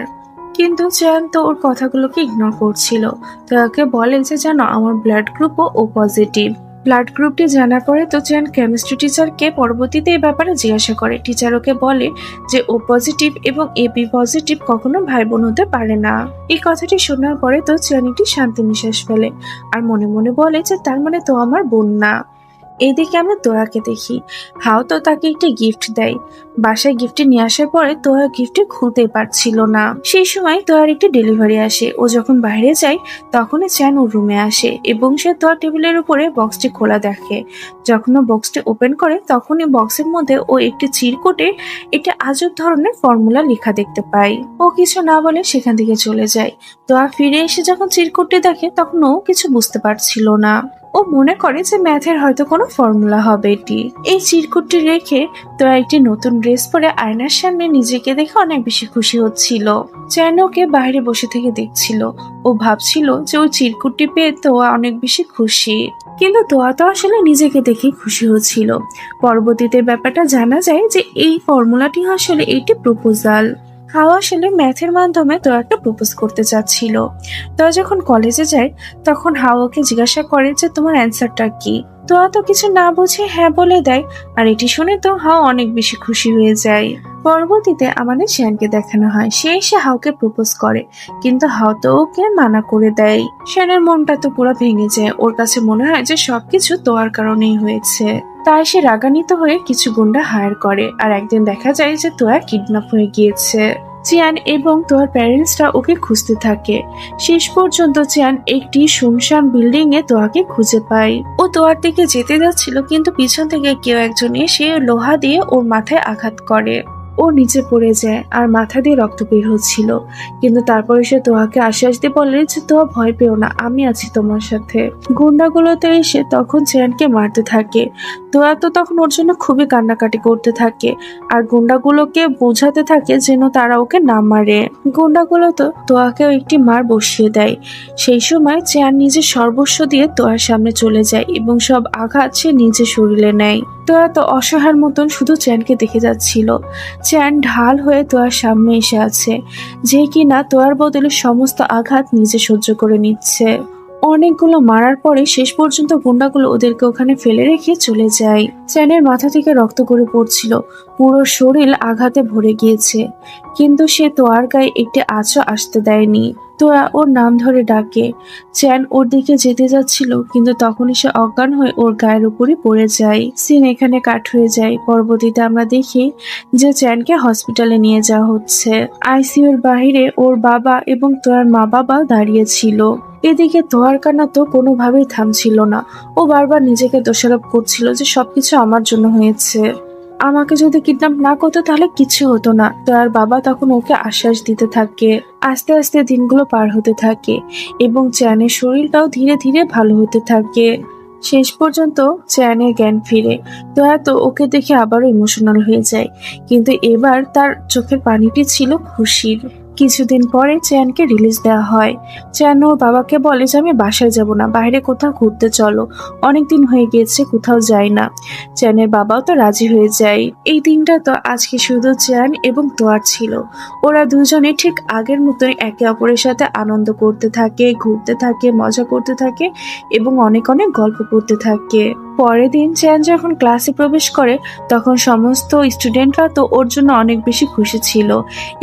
[SPEAKER 1] কিন্তু চ্যান তো ওর কথাগুলোকে ইগনোর করছিল। তোয়াকে বলে যে জানো আমার ব্লাড গ্রুপও ও পজিটিভ। ব্লাড গ্রুপটি জানার পরে তো চ্যান কেমিস্ট্রি টিচারকে পরবর্তীতে এই ব্যাপারে জিজ্ঞাসা করে। টিচার ওকে বলে যে ও পজিটিভ এবং এবি পজিটিভ কখনো ভাই বোন হতে পারে না। এই কথাটি শোনার পরে তো চ্যান একটি শান্তি নিঃশ্বাস ফেলে আর মনে মনে বলে যে তার মানে তো আমার বোন না। এদিকে আমরা তোয়াকে দেখি। হাও তো তাকে একটি গিফট দেয়। বাসায় গিফটটি নিয়ে আসার পরে তোয়া গিফটটি খুলতেই পারছিল না। সেই সময় তোয়ার একটি ডেলিভারি আসে। ও যখন বাইরে যায় তখনই চ্যান ওর রুমে আসে এবং সে তোয়ার টেবিলের উপরে বক্সটি খোলা দেখে। যখন ও বক্সটি ওপেন করে তখনই বক্সের মধ্যে ও একটি চিরকুটে একটি আজব ধরনের ফর্মুলা লেখা দেখতে পায়। ও কিছু না বলে সেখান থেকে চলে যায়। তোয়া ফিরে এসে যখন চিরকুটটি দেখে তখন ও কিছু বুঝতে পারছিল না। ও মনে করে যে ম্যাথের হয়তো কোনো ফর্মুলা হবে এটি। এই চিরকুটটি রেখে তো একটি নতুন ড্রেস পরে আয়নার সামনে নিজেকে দেখে অনেক বেশি খুশি হচ্ছিল। চ্যান ওকে বাইরে বসে থেকে দেখছিল। ও ভাবছিল যে ওই চিরকুটটি পেয়ে তোয়া অনেক বেশি খুশি, কিন্তু তোয়া তো আসলে নিজেকে দেখে খুশি হচ্ছিল। পরবর্তীতে ব্যাপারটা জানা যায় যে এই ফর্মুলাটি আসলে একটি প্রপোজাল। হাওয়া আসলে ম্যাথের মাধ্যমে তো একটা প্রপোজ করতে চাচ্ছিল। তোয়া যখন কলেজে যায় তখন হাওয়াকে জিজ্ঞাসা করে যে তোমার অ্যান্সারটা কি। তোয়া তো কিছু না বুঝে হ্যাঁ বলে দেয় আর এটি শুনে তো হাওয়া অনেক বেশি খুশি হয়ে যায়। পরবর্তীতে আমাদের শ্যানকে দেখানো হয়। সে এসে হাওকে প্রপোজ করে, কিন্তু হাও তো ওকে মানা করে দেয়। শ্যানের মনটা তো পুরো ভেঙে যায়। ওর কাছে মনে হয় যে সবকিছু তোয়ার কারণেই হয়েছে। তাই সে রাগান্বিত হয়ে কিছু গুন্ডা হায়ার করে আর একদিন দেখা যায় যে তোয়া কিডন্যাপ হয়ে গিয়েছে। চিয়ান এবং তোয়ার প্যারেন্টসরা ওকে খুঁজতে থাকে। শেষ পর্যন্ত চিয়ান একটি শুনশান বিল্ডিং এ তোয়াকে খুঁজে পায়। ও তোয়ার দিকে যেতে যাচ্ছিল, কিন্তু পিছন থেকে কেউ একজন এসে লোহা দিয়ে ওর মাথায় আঘাত করে। ও নিচে পড়ে যায় আর মাথা দিয়ে রক্ত বের হচ্ছিল, কিন্তু তারপরে সে তোয়াকে আশ্বাস দিয়ে বলে যে তোয়া ভয় পেও না, আমি আছি তোমার সাথে। গুন্ডাগুলো তো এসে তখন চিয়ানকে মারতে থাকে। তোয়া তো তখন ওর জন্য খুবই কান্নাকাটি করতে থাকে আর গুন্ডাগুলোকে বোঝাতে থাকে যেন তারা ওকে না মারে। গুন্ডাগুলো তো তোয়াকেও একটি মার বসিয়ে দেয়। সেই সময় চিয়ান নিজের সর্বস্ব দিয়ে তোয়ার সামনে চলে যায় এবং সব আঘাত সে নিজের শরীরে নেয়। তোয়া তো অসহায়ের মতন শুধু চিয়ানকে দেখে যাচ্ছিল। চিয়ান ঢাল হয়ে তোয়ার সামনে এসে আছে, যে কিনা তোয়ার বদলে সমস্ত আঘাত নিজে সহ্য করে নিচ্ছে। অনেকগুলো মারার পরে শেষ পর্যন্ত গুন্ডাগুলো ওদেরকে ওখানে ফেলে রেখে চলে যায়। চ্যানের মাথা থেকে রক্ত গড়িয়ে পড়ছিল, পুরো শরীর আঘাতে ভরে গিয়েছে, কিন্তু সে তোয়ার গায়ে একটি আঁচও আসতে দেয়নি। তোয়া ওর নাম ধরে ডাকে। চ্যান ওর দিকে যেতে যাচ্ছিল, কিন্তু তখনই সে অজ্ঞান হয়ে ওর গায়ের উপরই পড়ে যায়। সিন এখানে কাট হয়ে যায়। পরবর্তীতে আমরা দেখি যে চ্যানকে হসপিটালে নিয়ে যাওয়া হচ্ছে। আইসিইউর বাইরে ওর বাবা এবং তোয়ার মা বাবা দাঁড়িয়ে ছিল। এদিকে তোয়ার কান্না তো কোনোভাবেই থামছিল না। ও বারবার নিজেকে দোষারোপ করছিল যে সবকিছু আমার জন্য হয়েছে, আমাকে যদি কিডন্যাপ না করতো তাহলে কিছু হতো না। তোয়ার বাবা তখন ওকে আশ্বাস দিতে থাকে। আস্তে আস্তে দিনগুলো পার হতে থাকে এবং চ্যানের শরীরটাও ধীরে ধীরে ভালো হতে থাকে। শেষ পর্যন্ত চ্যানের জ্ঞান ফিরে। তোয়া তো ওকে দেখে আবারও ইমোশনাল হয়ে যায়, কিন্তু এবার তার চোখের পানিটি ছিল খুশির। কিছুদিন পরে চ্যানকে রিলিজ দেওয়া হয়। চ্যান ওর বাবাকে বলে যে আমি বাসায় যাব না, বাইরে কোথাও ঘুরতে চলো, অনেকদিন হয়ে গিয়েছে কোথাও যাই না। চ্যানের বাবাও তো রাজি হয়ে যায়। এই দিনটা তো আজকে শুধু চ্যান এবং তোয়ার ছিল। ওরা দুজনে ঠিক আগের মতোই একে অপরের সাথে আনন্দ করতে থাকে, ঘুরতে থাকে, মজা করতে থাকে এবং অনেক অনেক গল্প করতে থাকে। পরের দিন চ্যান যখন ক্লাসে প্রবেশ করে তখন সমস্ত স্টুডেন্টরা তো ওর জন্য অনেক বেশি খুশি ছিল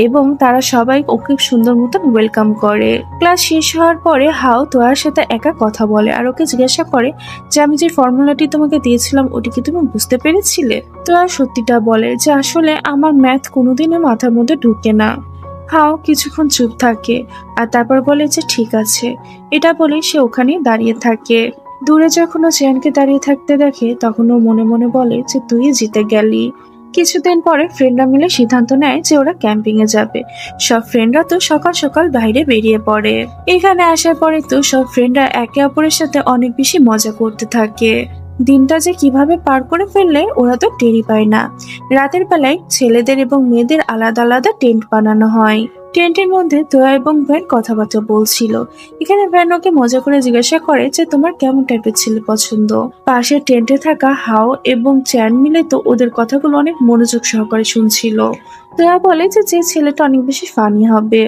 [SPEAKER 1] এবং তারা সবাই ওকে সুন্দর মতন ওয়েলকাম করে। ক্লাস শেষ হওয়ার পরে হাও তোয়ার সাথে একা কথা বলে আর ওকে জিজ্ঞাসা করে যে আমি যে ফর্মুলাটি তোমাকে দিয়েছিলাম ওটি কি তুমি বুঝতে পেরেছিলে? তোয়া সত্যিটা বলে যে আসলে আমার ম্যাথ কোনোদিনও মাথার মধ্যে ঢুকে না। হাও কিছুক্ষণ চুপ থাকে আর তারপর বলে যে ঠিক আছে। এটা বলে সে ওখানেই দাঁড়িয়ে থাকে। দূরে যখন ও চেয়ানকে দাঁড়িয়ে থাকতে দেখে তখন ও মনে মনে বলে যে তুই জিতে গেলি। কিছুদিন পরে ফ্রেন্ডরা মিলে সিদ্ধান্ত নেয় যে ওরা ক্যাম্পিং এ যাবে। সব ফ্রেন্ডরা তো সকাল সকাল বাইরে বেরিয়ে পড়ে। এখানে আসার পরে তো সব ফ্রেন্ডরা একে অপরের সাথে অনেক বেশি মজা করতে থাকে। দিনটা যে কিভাবে পার করে ফেললে ওরা তো টেরই পায় না। রাতের বেলায় ছেলেদের এবং মেয়েদের আলাদা আলাদা টেন্ট বানানো হয়। টেন্টের মধ্যে তোয়া এবং ভ্যান কথাবার্তা বলছিল। এখানে ভ্যান ওকে মজা করে জিজ্ঞাসা করে যে তোমার কেমন টাইপের ছেলে পছন্দ। পাশের টেন্টে থাকা হাও এবং চ্যান মিলে তো ওদের কথাগুলো অনেক মনোযোগ সহকারে শুনছিল। তোয়া বলে যে যে ছেলেটা অনেক বেশি ফানি হবে।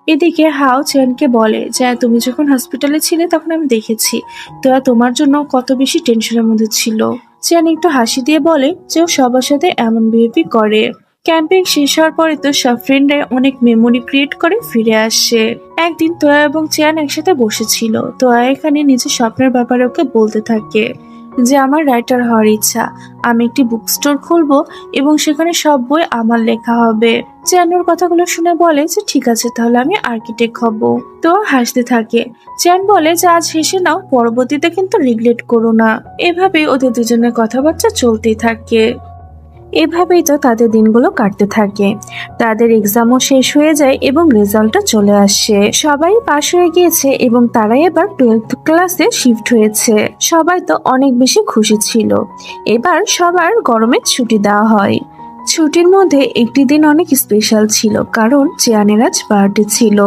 [SPEAKER 1] এদিকে হাও চ্যানকে বলে যে তুমি যখন হসপিটালে ছিলে তখন আমি দেখেছি তোয়া তোমার জন্য কত বেশি টেনশনের মধ্যে ছিল। চ্যান একটু হাসি দিয়ে বলে যে ও সবার সাথে এমন বিহেভি করে। ক্যাম্পিং শেষ হওয়ার পরে তো সব ফ্রেন্ডরা অনেক মেমোরি ক্রিয়েট করে ফিরে আসে। একদিন তোয়া এবং চ্যান একসাথে বসেছিল। তোয়া এখানে নিজের স্বপ্নের ব্যাপারে ওকে বলতে থাকে যে আমার রাইটার হওয়ার ইচ্ছা, আমি একটি বুক স্টোর খুলবো এবং সেখানে সব বই আমার লেখা হবে। চ্যান ওর কথাগুলো শুনে বলে যে ঠিক আছে তাহলে আমি আর্কিটেক্ট হব। তো হাসতে থাকে। চ্যান বলে যে আজ হেসে নাও, পরবর্তীতে কিন্তু রিগ্রেট করো না। এভাবেই ওদের দুজনের কথাবার্তা চলতেই থাকে। এভাবেই তো তাদের দিনগুলো কাটতে থাকে। তাদের এক্সামও শেষ হয়ে যায় এবং রেজাল্টটা চলে আসে। সবাই পাশ হয়ে গিয়েছে এবং তারাই এবার 12th ক্লাসে শিফট হয়েছে। সবাই তো অনেক বেশি খুশি ছিল। এবার সবার গরমের ছুটি দেওয়া হয়। ছুটির মধ্যে একটি দিন অনেক স্পেশাল ছিল, কারণ চিয়ানের আজ বার্থডে ছিল।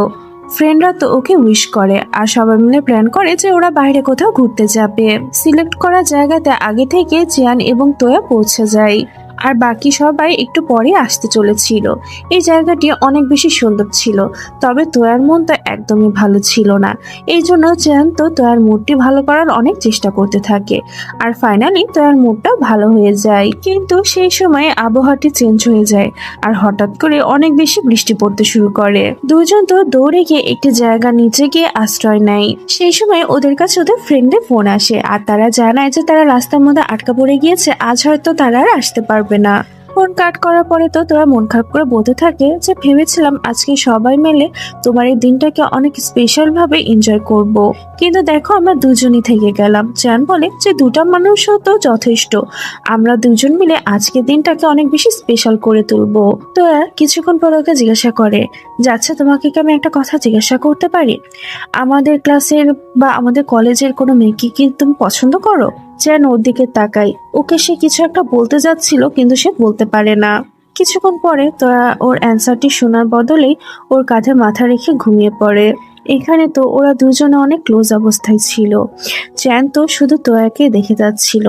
[SPEAKER 1] ফ্রেন্ডরা তো ওকে উইশ করে আর সবাই মিলে প্ল্যান করে যে ওরা বাইরে কোথাও ঘুরতে যাবে। সিলেক্ট করা জায়গাতে আগে থেকে চিয়ান এবং তোয়া পৌঁছে যায় আর বাকি সবাই একটু পরে আসতে চলেছিল। এই জায়গাটি অনেক বেশি সুন্দর ছিল, তবে তোয়ার মন তো একদমই ভালো ছিল না। এই জন্য চিয়ান তো তোয়ার মুডটি ভালো করার অনেক চেষ্টা করতে থাকে আর ফাইনালি তোয়ার মুডটা ভালো হয়ে যায়। কিন্তু সেই সময় আবহাওয়াটি চেঞ্জ হয়ে যায় আর হঠাৎ করে অনেক বেশি বৃষ্টি পড়তে শুরু করে। দুজন তো দৌড়ে গিয়ে একটি জায়গা নিচে গিয়ে আশ্রয় নেয়। সেই সময় ওদের কাছে ওদের ফ্রেন্ডের ফোন আসে আর তারা জানায় যে তারা রাস্তার মধ্যে আটকা পড়ে গিয়েছে, আজ হয়তো তারা আর আসতে পারবে না। ফোন কাট করার পরে তো তোরা মন খারাপ করে বলতে থাকে যে ভেবেছিলাম আজকে সবাই মিলে তোমার এই দিনটাকে অনেক স্পেশাল ভাবে এনজয় করব, কিন্তু দেখো আমরা দুজনই থেকে গেলাম। চ্যান বলে যে দুটা মানুষও তো যথেষ্ট, আমরা দুজন মিলে আজকের দিনটাকে অনেক বেশি স্পেশাল করে তুলবো। তো কিছুক্ষণ পর ওকে জিজ্ঞাসা করে যাচ্ছে তোমাকে কি আমি একটা কথা জিজ্ঞাসা করতে পারি? আমাদের ক্লাসের বা আমাদের কলেজের কোনো মেয়েকে কি তুমি পছন্দ করো? চ্যান ওর দিকে তাকাই। ওকে সে কিছু একটা বলতে যাচ্ছিল কিন্তু সে বলতে পারে না। কিছুক্ষণ পরে তোরা ওর অ্যান্সারটি শোনার বদলে ওর কাঁধে মাথা রেখে ঘুমিয়ে পড়ে। এখানে তো ওরা দুজনে অনেক ক্লোজ অবস্থায় ছিল। চ্যান তো শুধু তোয়াকে দেখে যাচ্ছিল।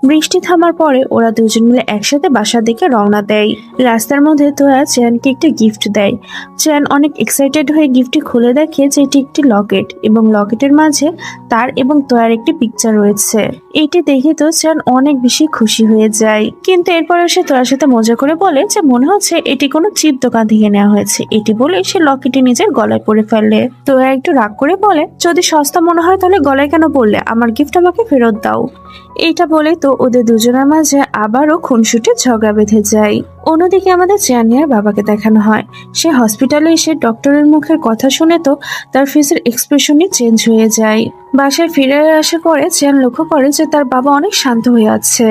[SPEAKER 1] বৃষ্টি থামার পরে ওরা দুজন মিলে একসাথে বাসার দিকে রওনা দেয়। রাস্তার মধ্যে তোয়া চ্যানকে একটি গিফট দেয়। চ্যান অনেক এক্সাইটেড হয়ে গিফটটি খুলে দেখে যে এটি একটি লকেট এবং লকেটের মাঝে তার এবং তোয়ার একটি পিকচার রয়েছে। এইটি দেখে তো চ্যান অনেক বেশি খুশি হয়ে যায়, কিন্তু এরপরে সে তোয়ার সাথে মজা করে বলে যে মনে হচ্ছে এটি কোনো চিপ দোকান থেকে নেওয়া হয়েছে। এটি বলে সে লকেটটি নিজের গলায় পরে ফেলে। তোয়া একটু রাগ করে বলে, যদি সস্তা মনে হয় তাহলে গলায় কেন পড়লে, আমার গিফট আমাকে ফেরত দাও। এইটা বলে তো ওদের দুজনের মাঝে আবারও খুনসুটি ঝগড়া বেঁধে যায়। অন্যদিকে আমাদের চ্যানিয়ার বাবাকে দেখানো হয়। সে হসপিটালে এসে ডক্টরের মুখের কথা শুনে তো তার ফেসের এক্সপ্রেশনই চেঞ্জ হয়ে যায়। বাসায় ফিরে আসার পরে চ্যান লক্ষ্য করে যে তার বাবা অনেক শান্ত হয়ে আছে।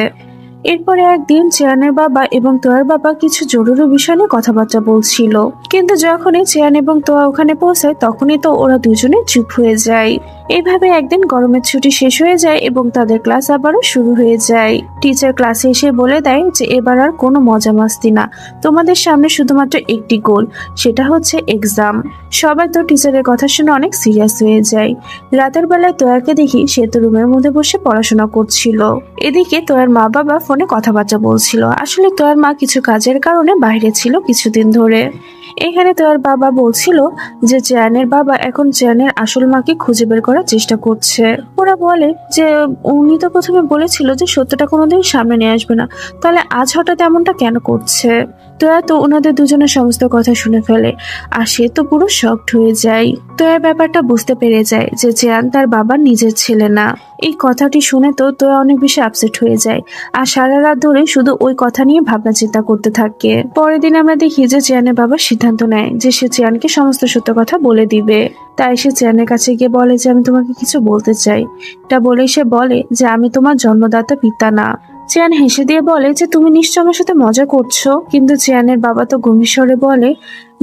[SPEAKER 1] এরপরে একদিন চেয়ানের বাবা এবং তোয়ার বাবা কিছু জরুরি বিষয় নিয়ে কথাবার্তা বলছিল, কিন্তু যখনই চেয়ান এবং তোয়া ওখানে পৌঁছায় তখনই তো ওরা দুজনে চুপ হয়ে যায়। এইভাবে একদিন গরমের ছুটি শেষ হয়ে যায় এবং তাদের ক্লাস আবারও শুরু হয়ে যায়। টিচার ক্লাসে এসে বলে দেয় যে এবার আর কোনো মজা মাস্তি না, তোমাদের সামনে শুধুমাত্র একটি গোল, সেটা হচ্ছে এক্সাম। সবাই তো টিচারের কথা শুনে অনেক সিরিয়াস হয়ে যায়। রাতের বেলায় তোয়াকে দেখি সে তো রুমের মধ্যে বসে পড়াশোনা করছিল। এদিকে তোয়ার মা বাবা ফোনে কথাবার্তা বলছিল। আসলে তোয়ার মা কিছু কাজের কারণে বাইরে ছিল কিছুদিন ধরে। এখানে তোয়ার বাবা বলছিল যে চেয়ানের বাবা এখন চেয়ানের আসল মাকে খুঁজে বের করার চেষ্টা করছে। ওরা বলে যে উনি তো প্রথমে বলেছিল যে সত্যটা কোনোদিন সামনে নিয়ে আসবে না, তাহলে আজ হঠাৎ এমনটা কেন করছে। তোয়া তো ওনাদের দুজনের সমস্ত কথা শুনে ফেলে, আর সে তো পুরো শকড হয়ে যায়। তোয়া ব্যাপারটা বুঝতে পেরে যায় যে চেয়ান তার বাবার নিজের ছেলে না। এই কথাটি শুনে তো তোয়া অনেক বেশি আপসেট হয়ে যায়, আর সারা রাত ধরে শুধু ওই কথা নিয়ে ভাবনা চিন্তা করতে থাকে। পরের দিন আমরা দেখি যে চেয়ানের বাবা সিদ্ধান্ত নেয় যে সে চেয়ানকে সমস্ত সত্য কথা বলে দিবে। তাই সে চেয়ানের কাছে গিয়ে বলে যে আমি তোমাকে কিছু বলতে চাই। এটা বলেই সে বলে যে আমি তোমার জন্মদাতা পিতা না। চেয়ান হেসে দিয়ে বলে যে তুমি নিশ্চয় আমার সাথে মজা করছো, কিন্তু চেয়ানের বাবা তো গম্ভীর স্বরে বলে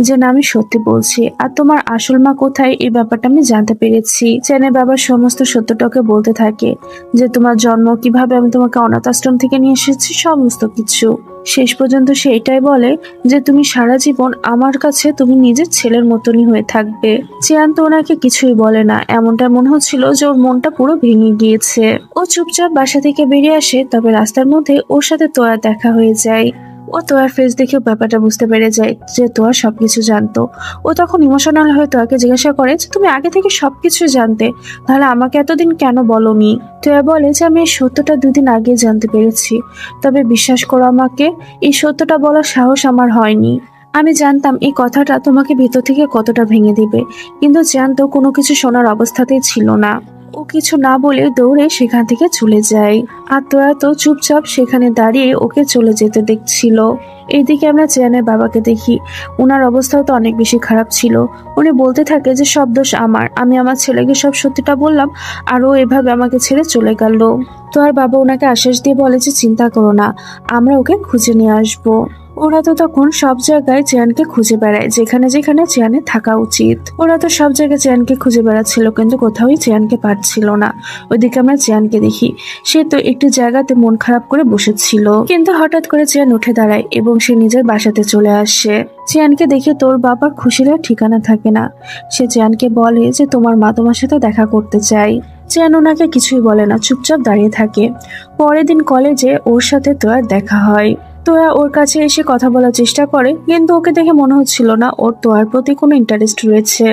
[SPEAKER 1] যে না, আমি সত্যি বলছি, আর তোমার আসল মা কোথায় এই ব্যাপারটা আমি জানতে পেরেছি। চেয়ানের বাবা সমস্ত সত্যটাকে বলতে থাকে যে তোমার জন্ম, কিভাবে আমি তোমাকে অনাথ আশ্রম থেকে নিয়ে এসেছি, সমস্ত কিছু। শেষ পর্যন্ত সে এটাই বলে যে তুমি সারা জীবন আমার কাছে তুমি নিজের ছেলের মতনই হয়ে থাকবে। চেয়ান তো ওনাকে কিছুই বলে না, এমনটা মনে হচ্ছিল যে ওর মনটা পুরো ভেঙে গিয়েছে। ও চুপচাপ বাসা থেকে বেরিয়ে আসে, তবে রাস্তার মধ্যে ওর সাথে তোয়ার দেখা হয়ে যায়। ও তোয়ার ফেস দেখে ব্যাপারটা বুঝতে পেরে যায় যে তোয়া সবকিছু জানতো। ও তখন ইমোশনাল হয়ে তোয়াকে জিজ্ঞাসা করে যে তুমি আগে থেকে সবকিছু জানতে, তাহলে আমাকে এতদিন কেন বলনি। তোয়া বলে যে আমি এই সত্যটা 2 দিন আগে জানতে পেরেছি, তবে বিশ্বাস করো আমাকে, এই সত্যটা বলার সাহস আমার হয়নি। আমি জানতাম এই কথাটা তোমাকে ভিতর থেকে কতটা ভেঙে দিবে, কিন্তু জানতো কোনো কিছু শোনার অবস্থাতেই ছিল না। ও কিছু না বলে দৌড়ে সেখান থেকে চলে যায়, আর তোরা তো চুপচাপ সেখানে দাঁড়িয়ে ওকে চলে যেতে দেখছিল। এইদিকে আমরা চেয়ানের বাবাকে দেখি, ওনার অবস্থাও তো অনেক বেশি খারাপ ছিল। উনি বলতে থাকে যে সব দোষ আমার, আমি আমার ছেলেকে সব সত্যিটা বললাম আর ও এভাবে আমাকে ছেড়ে চলে গেল। তো আর বাবা ওনাকে আশ্বাস দিয়ে বলে যে চিন্তা করো না, আমরা ওকে খুঁজে নিয়ে আসবো। ওরা তো তখন সব জায়গায় চেয়ানকে খুঁজে বেড়ায়, যেখানে যেখানে চেয়ানের থাকা উচিত। ওরা তো সব জায়গায় চেয়ানকে খুঁজে বেড়াচ্ছিল, কিন্তু কোথাওই চেয়ানকে পাচ্ছিল না। ওইদিকে আমরা চেয়ানকে দেখি, সে তো একটি জায়গাতে মন খারাপ করে বসেছিল, কিন্তু হঠাৎ করে চেয়ান উঠে দাঁড়ায় এবং সে নিজের বাসাতে চলে আসে। চেয়ানকে দেখে তোর বাবার খুশির আর ঠিকানা থাকে না। সে চেয়ানকে বলে যে তোমার মা তোমার সাথে দেখা করতে চায়। চেয়ান ওনাকে কিছুই বলে না, চুপচাপ দাঁড়িয়ে থাকে। পরের দিন কলেজে ওর সাথে তোয়ার দেখা হয়। তোয়া ওর কাছে এসে কথা বলার চেষ্টা করে, কিন্তু ওকে দেখে মনে হচ্ছিল না ওর তোয়ার প্রতি কোনো ইন্টারেস্ট রয়েছে।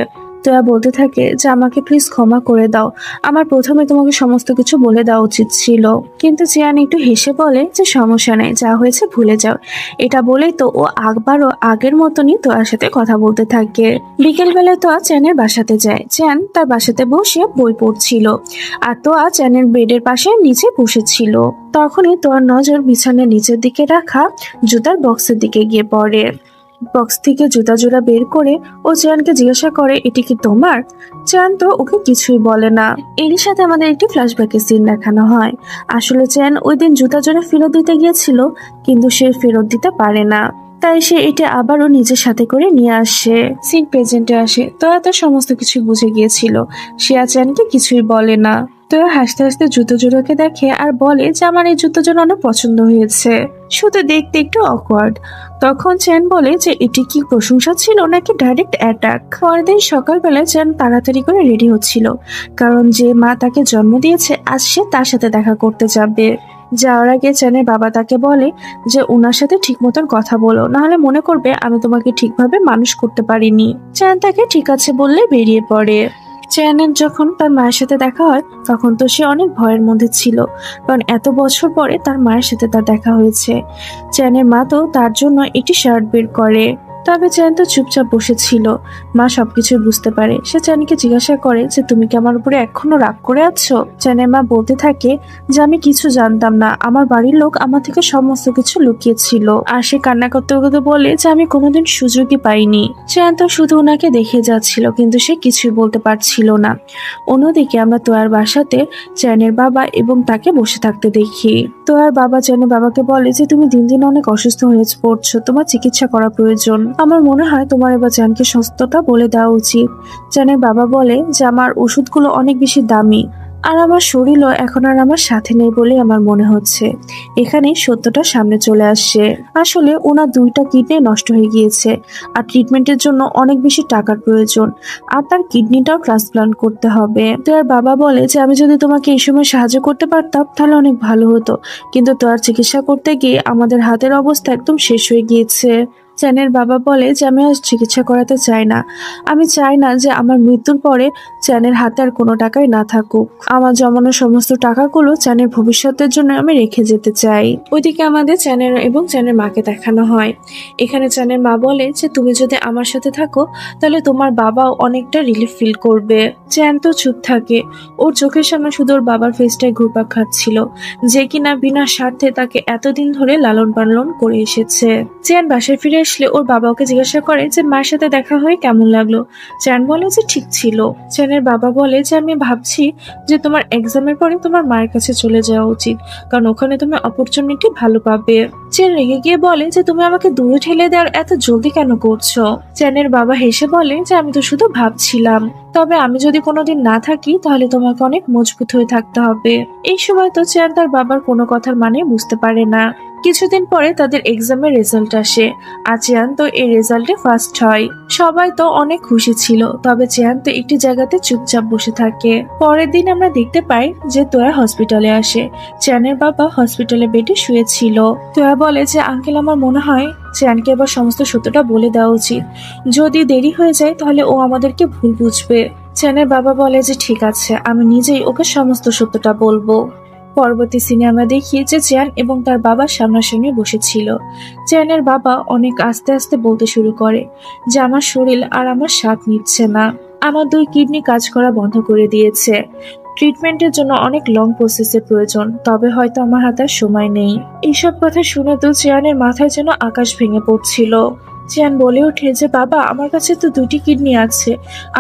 [SPEAKER 1] তোয়া বলতে থাকে যে আমাকে প্লিজ ক্ষমা করে দাও, আমার প্রথমে তোমাকে সমস্ত কিছু বলে দেওয়া উচিত ছিল। কিন্তু চিয়ান একটু হেসে বলে যে সমস্যা নেই, যা হয়েছে ভুলে যাও। এটা বলেই তো ও আবারও আগের মতনই তোয়ার সাথে কথা বলতে থাকে। বিকেল বেলায় তোয়া চ্যানের বাসাতে যায়। চ্যান তার বাসাতে বসে বই পড়ছিল, আর তোয়া চ্যানের বেডের পাশে নিচে বসেছিল। তখনই তোয়ার নজর বিছানার নিচের দিকে রাখা জুতার বক্সের দিকে গিয়ে পড়ে। বক্স থেকে জুতা জোড়া বের করে ও চেয়ানকে জিজ্ঞাসা করে এটি কি তোমার? চেয়ান তো ওকে কিছুই বলে না। এরই সাথে আমাদের একটি ফ্ল্যাশব্যাকের সিন দেখানো হয়। আসলে চেয়ান ওই দিন জুতা জোড়া ফেরত দিতে গিয়েছিল, কিন্তু সে ফেরত দিতে পারে না। তাই সে এটা আবারও নিজের সাথে করে নিয়ে আসে। সিন প্রেজেন্টে আসে। তোয়া তো সমস্ত কিছু বুঝে গিয়েছিল। সে চ্যানকে কিছুই বলে না। তোয়া হাসতে হাসতে জুতো জোড়াকে দেখে আর বলে যে আমার এই জুতো জোড়া অনেক পছন্দ হয়েছে, শুধু দেখতে একটু অকওয়ার্ড। তখন চ্যান বলে যে এটি কি প্রশংসা ছিল নাকি ডাইরেক্ট অ্যাটাক। পরের দিন সকালবেলা চ্যান তাড়াতাড়ি করে রেডি হচ্ছিল, কারণ যে মা তাকে জন্ম দিয়েছে আজ সে তার সাথে দেখা করতে যাবে। যাওয়ার আগে চ্যানের বাবা তাকে বলে যে ওনার সাথে ঠিক মতন কথা বলো, নাহলে মনে করবে আমি তোমাকে ঠিকভাবে মানুষ করতে পারিনি। চ্যান তাকে ঠিক আছে বললে বেরিয়ে পড়ে। চ্যানের যখন তার মায়ের সাথে দেখা হয় তখন তো সে অনেক ভয়ের মধ্যে ছিল, কারণ এত বছর পরে তার মায়ের সাথে তার দেখা হয়েছে। চ্যানের মা তো তার জন্য একটি শার্ট বের করে, তবে চ্যান তো চুপচাপ বসেছিল। মা সবকিছু বুঝতে পারে। সে চ্যানকে জিজ্ঞাসা করে যে তুমি কি আমার উপরে এখনো রাগ করে আছো। চ্যানের মা বলতে থাকে যে আমি কিছু জানতাম না, আমার বাড়ির লোক আমার থেকে সমস্ত কিছু লুকিয়েছিল। আর সে কান্না করতে করতে বলে যে আমি কোনোদিন সুযোগই পাইনি। চ্যান তো শুধু ওনাকে দেখে যাচ্ছিল, কিন্তু সে কিছুই বলতে পারছিল না। অন্যদিকে আমরা তোয়ার বাসাতে চ্যানের বাবা এবং তাকে বসে থাকতে দেখি। তোয়ার বাবা চ্যানের বাবাকে বলে যে তুমি দিন দিন অনেক অসুস্থ হয়ে পড়ছো, তোমার চিকিৎসা করা প্রয়োজন। আমার মনে হয় তোমার এবার চ্যানকে সত্যটা বলে দেওয়া উচিত। চ্যানের বাবা বলে যে আমার ওষুধগুলো অনেক বেশি দামি, আর আমার শরীরও এখন আর আমার সাথে নেই বলে আমার মনে হচ্ছে। এখানে সত্যটা সামনে চলে আসছে। আসলে ওনার 2টা কিডনি নষ্ট হয়ে গিয়েছে, আর ট্রিটমেন্টের জন্য অনেক বেশি টাকার প্রয়োজন, আর তার কিডনিটাও ট্রান্সপ্লান্ট করতে হবে। তোর বাবা বলে যে আমি যদি তোমাকে এই সময় সাহায্য করতে পারতাম তাহলে অনেক ভালো হতো, কিন্তু তোর চিকিৎসা করতে গিয়ে আমাদের হাতের অবস্থা একদম শেষ হয়ে গিয়েছে। চ্যানের বাবা বলে যে আমি আর চিকিৎসা করাতে চাই না। আমি চাই না যে আমার মৃত্যুর পরে চ্যানের হাতে আর কোনো টাকাই না থাকুক। আমার জমানো সমস্ত টাকাগুলো চ্যানের ভবিষ্যতের জন্য আমি রেখে যেতে চাই। ওইদিকে আমাদের চ্যানের এবং চ্যানের মাকে দেখানো হয়। এখানে চ্যানের মা বলে যে তুমি যদি আমার সাথে থাকো তাহলে তোমার বাবাও অনেকটা রিলিফ ফিল করবে। চ্যান তো চুপ থাকে। ওর চোখের সামনে শুধু ওর বাবার ফেসটাই ঘুরপাক খাচ্ছিল, যে কিনা বিনা স্বার্থে তাকে এতদিন ধরে লালন পালন করে এসেছে। চ্যান বাসায় ফিরে আসলে ওর বাবা ওকে জিজ্ঞাসা করে যে মায়ের সাথে দেখা হয়ে কেমন লাগলো। চ্যান বলে যে ঠিক ছিল। চ্যানের বাবা বলে যে আমি ভাবছি যে তোমার এক্সামের পরে তোমার মায়ের কাছে চলে যাওয়া উচিত, কারণ ওখানে তুমি অপরচুনিটি ভালো পাবে। চ্যান রেগে গিয়ে বলে যে তুমি আমাকে দূরে ঠেলে দেওয়ার এত জলদি কেন করছো। চ্যানের বাবা হেসে বলে যে আমি তো শুধু ভাবছিলাম, তবে আমি যদি কোনোদিন না থাকি তাহলে তোমাকে অনেক মজবুত হয়ে থাকতে হবে। এই সময় তো চ্যান তার বাবার কোনো কথার মানে বুঝতে পারে না। কিছুদিন পরে তাদের এক্সামের রেজাল্ট আসে, আর চ্যান তো এই রেজাল্টে ফার্স্ট হয়। সবাই তো অনেক খুশি ছিল, তবে চ্যান তো একটি জায়গাতে চুপচাপ বসে থাকে। পরের দিন আমরা দেখতে পাই যে তোয়া হসপিটালে আসে। চ্যানের বাবা হসপিটালে বেডে শুয়েছিল। তোয়া বলে যে আঙ্কেল আমার মনে হয় চ্যানকে এবার সমস্ত সত্যটা বলে দেওয়া উচিত। যদি দেরি হয়ে যায় তাহলে ও আমাদেরকে ভুল বুঝবে। চ্যানের বাবা বলে যে ঠিক আছে, আমি নিজেই ওকে সমস্ত সত্যটা বলবো। পরবর্তী সিনে আমরা দেখি যে চ্যান এবং তার বাবা সামনাসামনি বসেছিল। চ্যানের বাবা অনেক আস্তে আস্তে বলতে শুরু করে যে আমার শরীর আর আমার স্বাদ নিচ্ছে না, আমার 2 কিডনি কাজ করা বন্ধ করে দিয়েছে, ট্রিটমেন্টের জন্য অনেক লং প্রসেসের প্রয়োজন, তবে হয়তো আমার হাতে আর সময় নেই। এইসব কথা শুনে তো চ্যানের মাথায় যেন আকাশ ভেঙে পড়ছিল। চ্যান বলে ওঠে যে বাবা আমার কাছে তো 2টি কিডনি আছে,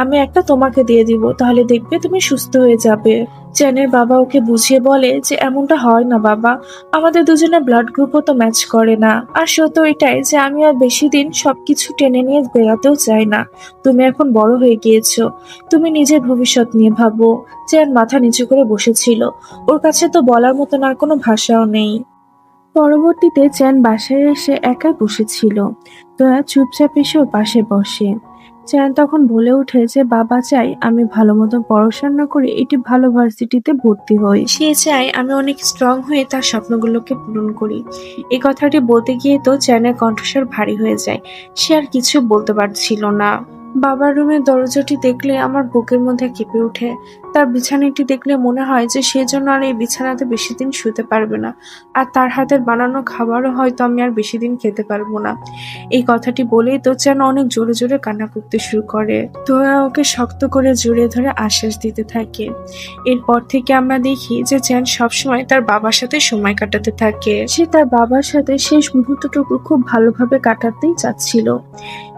[SPEAKER 1] আমি একটা তোমাকে দিয়ে দিব, তাহলে দেখবে তুমি সুস্থ হয়ে যাবে। চ্যানের বাবা ওকে বুঝিয়ে বলে যে এমনটা হয় না বাবা, আমাদের দুজনের ব্লাড গ্রুপও তো ম্যাচ করে না। আর সত্য এটাই যে আমি আর বেশি দিন সবকিছু টেনে নিয়ে বেড়াতেও চাই না। তুমি এখন বড় হয়ে গিয়েছো, তুমি নিজের ভবিষ্যৎ নিয়ে ভাবো। চ্যান মাথা নিচু করে বসেছিল, ওর কাছে তো বলার মতন আর কোনো ভাষাও নেই। পরবর্তীতে চ্যান বাসায় এসে একাই বসেছিল। তোয়া চুপচাপ এসে ওর পাশে বসে। চ্যান তখন বলে ওঠে যে বাবা চাই আমি ভালো মতো পড়াশোনা করে একটি ভালো ভার্সিটিতে ভর্তি হই। সে চায় আমি অনেক স্ট্রং হয়ে তার স্বপ্নগুলোকে পূরণ করি। এই কথাটি বলতে গিয়ে তো চ্যানের কণ্ঠস্বর ভারী হয়ে যায়। সে আর কিছু বলতে পারছিল না। বাবার রুমের দরজাটি দেখলে আমার বুকের মধ্যে কেঁপে ওঠে। তার বিছানাটি দেখলে মনে হয় যে সে জন্য আর এই বিছানাতে বেশি দিন শুতে পারবে না, আর তার হাতের বানানো খাবারও হয়তো আমি আর বেশি দিন খেতে পারবো না। এই কথাটি বলেই তো যেন অনেক জোরে জোরে কান্না করতে শুরু করে। তোয়া ওকে শক্ত করে জড়িয়ে ধরে আশ্বাস দিতে থাকে। এরপর থেকে আমরা দেখি যে চ্যান সবসময় তার বাবার সাথে সময় কাটাতে থাকে। সে তার বাবার সাথে শেষ মুহূর্তটুকু খুব ভালোভাবে কাটাতেই চাচ্ছিল।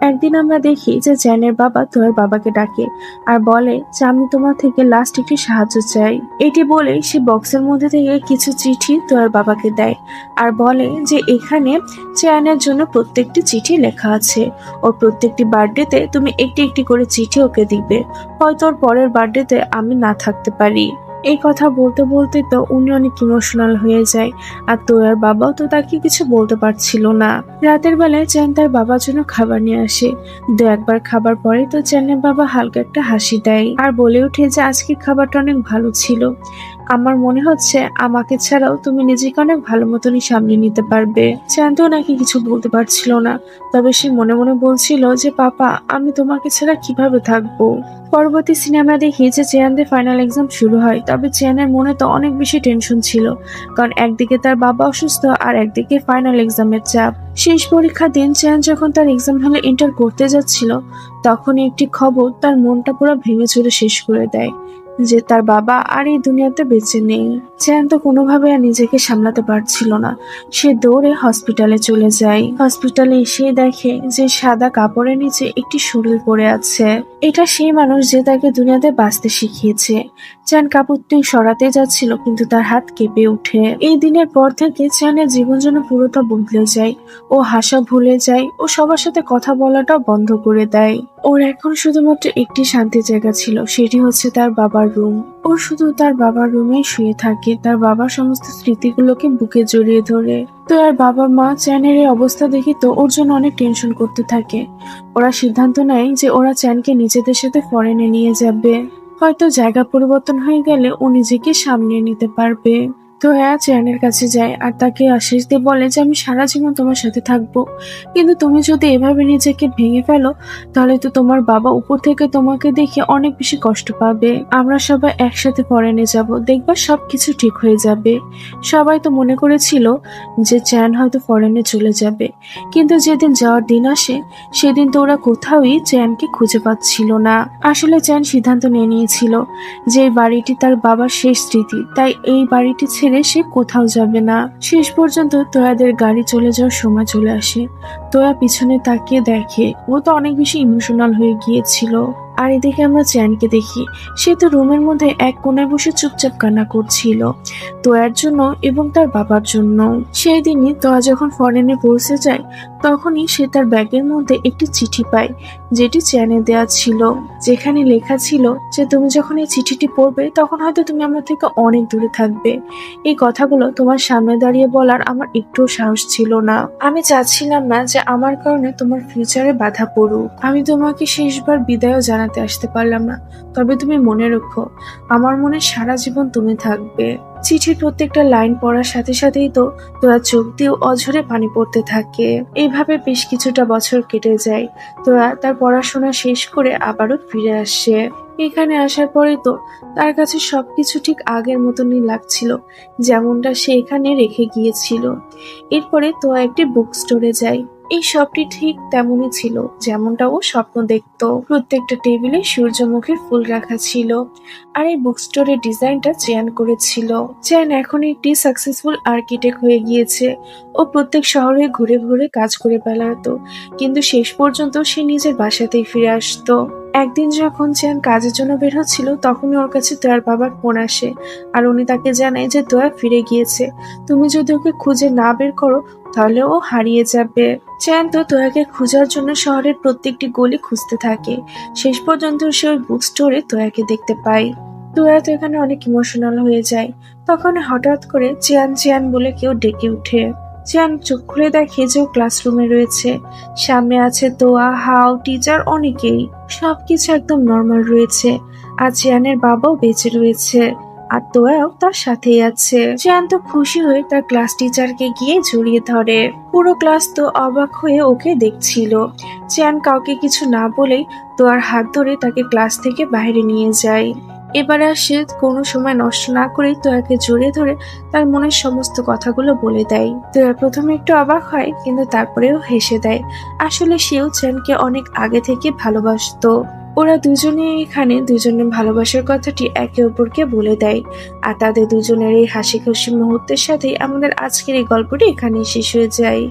[SPEAKER 1] একদিন আমরা দেখি যে চ্যানের বাবা তোয়ার বাবাকে ডাকে আর বলে যে আমি তোমার থেকে লাস্ট লাস্ট একটি সাহায্য চাই। এটি বলে সে বক্সের মধ্যে থেকে কিছু চিঠি তোয়ার বাবাকে দেয় আর বলে যে এখানে চেয়ানের জন্য প্রত্যেকটি চিঠি লেখা আছে। ওর প্রত্যেকটি বার্থডেতে তুমি একটি একটি করে চিঠি ওকে দিবে, হয়তো ওর পরের বার্থডেতে আমি না থাকতে পারি। এই কথা বলতে বলতে তো উনি অনেক ইমোশনাল হয়ে যায়, আর তোয়ার বাবাও তো তাকে কিছু বলতে পারছিল না। রাতের বেলায় চ্যান তার বাবার জন্য খাবার নিয়ে আসে। দু একবার খাবার পরে তো চ্যানের বাবা হালকা একটা হাসি দেয় আর বলে ওঠে যে আজকের খাবারটা অনেক ভালো ছিল। আমার মনে হচ্ছে আমাকে ছাড়াও তুমি নিজেকে অনেক ভালো মতনই সামলে নিতে পারবে। চ্যান তো নাকি কিছু বলতে পারছিল না, তবে সে মনে মনে বলছিল যে পাপা, আমি তোমাকে ছাড়া কিভাবে থাকবো। পরবর্তী সিনেমা দেখি যে চেয়ানদের ফাইনাল এক্সাম শুরু হয়, তবে চেয়ানের মনে তো অনেক বেশি টেনশন ছিল, কারণ একদিকে তার বাবা অসুস্থ আর একদিকে ফাইনাল এক্সামের চাপ। শেষ পরীক্ষার দিন চেয়ান যখন তার এক্সাম হলে এন্টার করতে যাচ্ছিল, তখনই একটি খবর তার মনটা পুরো ভেঙে চুরে শেষ করে দেয়, যে তার বাবা আর এই দুনিয়াতে বেঁচে নেই। চেয়ান তো কোনোভাবে আর নিজেকে সামলাতে পারছিল না। সে দৌড়ে হসপিটালে চলে যায়। হসপিটালে এসে দেখে যে সাদা কাপড়ের নিচে একটি শরীর পড়ে আছে। এটা সেই মানুষ যে তাকে দুনিয়াতে বাঁচতে শিখিয়েছে। চেয়ান কাপড়টি সরাতে যাচ্ছিল, কিন্তু তার হাত কেঁপে ওঠে। এই দিনের পর থেকে চেয়ানের জীবন যেন পুরোটা বদলে যায়। ও হাসা ভুলে যায়, ও সবার সাথে কথা বলাটাও বন্ধ করে দেয়। ওর এখন শুধুমাত্র একটি শান্তির জায়গা ছিল, সেটি হচ্ছে তার বাবার রুম। ও শুধু তার বাবার রুমে শুয়ে থাকে, তার বাবার সমস্ত স্মৃতিগুলোকে বুকে জড়িয়ে ধরে। তো আর বাবা মা চ্যানের এই অবস্থা দেখে তো ওর জন্য অনেক টেনশন করতে থাকে। ওরা সিদ্ধান্ত নেয় যে ওরা চ্যানকে নিজেদের সাথে ফরেনে নিয়ে যাবে। হয়তো জায়গা পরিবর্তন হয়ে গেলে ও নিজেকে সামলিয়ে নিতে পারবে। তো হ্যাঁ, চ্যানের কাছে যায় আর তাকে আশ্বাস দিয়ে বলে যে আমি সারা জীবন তোমার সাথে থাকবো, কিন্তু তুমি যদি এভাবে নিজেকে ভেঙে ফেলো তাহলে তো তোমার বাবা উপর থেকে তোমাকে দেখে অনেক বেশি কষ্ট পাবে। আমরা সবাই একসাথে ফরেনে যাব, দেখবা সবকিছু ঠিক হয়ে যাবে। সবাই তো মনে করেছিল যে চ্যান হয়তো ফরেনে চলে যাবে, কিন্তু যেদিন যাওয়ার দিন আসে সেদিন তো ওরা কোথাওই চ্যানকে খুঁজে পাচ্ছিল না। আসলে চ্যান সিদ্ধান্ত নিয়ে নিয়েছিল যে এই বাড়িটি তার বাবার শেষ স্মৃতি, তাই এই বাড়িটি ছেড়ে সে কোথাও যাবে না। শেষ পর্যন্ত তোয়াদের গাড়ি চলে যাওয়ার সময় চলে আসে। তোয়া পিছনে তাকিয়ে দেখে ও তো অনেক বেশি ইমোশনাল হয়ে গিয়েছিল। আর এদিকে আমরা চ্যানকে দেখি, সে তো রুমের মধ্যে এক কোণায় বসে চুপচাপ কান্না করছিল, তোয়ার জন্য এবং তার বাবার জন্য। সেই দিনই তোয়া যখন ফরেনে পৌঁছে যায়, তখনই সে তার ব্যাগের মধ্যে একটি চিঠি পায়, যেটি চ্যানে দেয়া ছিল, যেখানে লেখা ছিল যে তুমি যখন এই চিঠিটি পড়বে তখন হয়তো তুমি আমার থেকে অনেক দূরে থাকবে। এই কথাগুলো তোমার সামনে দাঁড়িয়ে বলার আমার একটুও সাহস ছিল না। আমি চাচ্ছিলাম না যে আমার কারণে তোমার ফিউচারে বাধা পড়ুক। আমি তোমাকে শেষবার বিদায়ও জানাতে আসতে পারলাম না, তবে তুমি মনে রেখো, আমার মনে সারা জীবন তুমি থাকবে। চিঠির প্রত্যেকটা লাইন পড়ার সাথে সাথেই তো তোরা চোখ দিয়ে অঝরে পানি পড়তে থাকে। এইভাবে বেশ কিছুটা বছর কেটে যায়। তোরা তার পড়াশোনা শেষ করে আবারও ফিরে আসে। এখানে আসার পরে তো তার কাছে সবকিছু ঠিক আগের মতনই লাগছিল, যেমনটা সে এখানে রেখে গিয়েছিল। এরপরে তো একটি বুক স্টোরে যায়। এই শপটি ঠিক তেমনই ছিল যেমনটা ও স্বপ্ন দেখত। প্রত্যেকটা টেবিলে সূর্যমুখীর ফুল রাখা ছিল, আর এই বুক স্টোরের ডিজাইনটা চেয়ান করেছিল। চেয়ান এখন একটি সাকসেসফুল আর্কিটেক্ট হয়ে গিয়েছে। ও প্রত্যেক শহরে ঘুরে ঘুরে কাজ করে বেড়াতো, কিন্তু শেষ পর্যন্ত সে নিজের বাসাতেই ফিরে আসতো। একদিন যখন চেয়ান কাজের জন্য বের হচ্ছিল, তখনই ওর কাছে তোয়ার বাবার ফোন আসে, আর উনি তাকে জানায় যে তোয়া ফিরে গিয়েছে, তুমি যদি ওকে খুঁজে না বের করো তাহলে ও হারিয়ে যাবে। চেয়ান তো তোয়াকে খোঁজার জন্য শহরের প্রত্যেকটি গলি খুঁজতে থাকে। শেষ পর্যন্ত সে ওই বুক স্টোরে তোয়াকে দেখতে পায়। তোয়া তো এখানে অনেক ইমোশনাল হয়ে যায়। তখন হঠাৎ করে চেয়ান চেয়ান বলে কেউ ডেকে উঠে। চেয়ান চোখ খুলে দেখে যে ও ক্লাসরুমে রয়েছে। সামনে আছে তোয়া, হাও, টিচার, অনেকেই। সবকিছু একদম নর্মাল রয়েছে, আর চেয়ানের বাবাও বেঁচে রয়েছে, আর তোয়াও তার সাথেই আছে। চেয়ান তো খুশি হয়ে তার ক্লাস টিচারকে গিয়ে জড়িয়ে ধরে। পুরো ক্লাস তো অবাক হয়ে ওকে দেখছিল। চেয়ান কাউকে কিছু না বলেই তোয়ার হাত ধরে তাকে ক্লাস থেকে বাইরে নিয়ে যায়। এবার আর সে কোনো সময় নষ্ট না করে তোয়াকে জড়িয়ে ধরে তার মনের সমস্ত কথাগুলো বলে দেয়। তোয়া প্রথমে একটু অবাক হয়, কিন্তু তারপরেও হেসে দেয়। আসলে সেও চেয়ানকে অনেক আগে থেকে ভালোবাসতো। ওরা দুজনে এখানে দুজনের ভালোবাসার কথাটি একে অপরকে বলে দেয়, আর তাদের দুজনের এই হাসি খুশি মুহূর্তের সাথেই আমাদের আজকের এই গল্পটি এখানেই শেষ হয়ে যায়।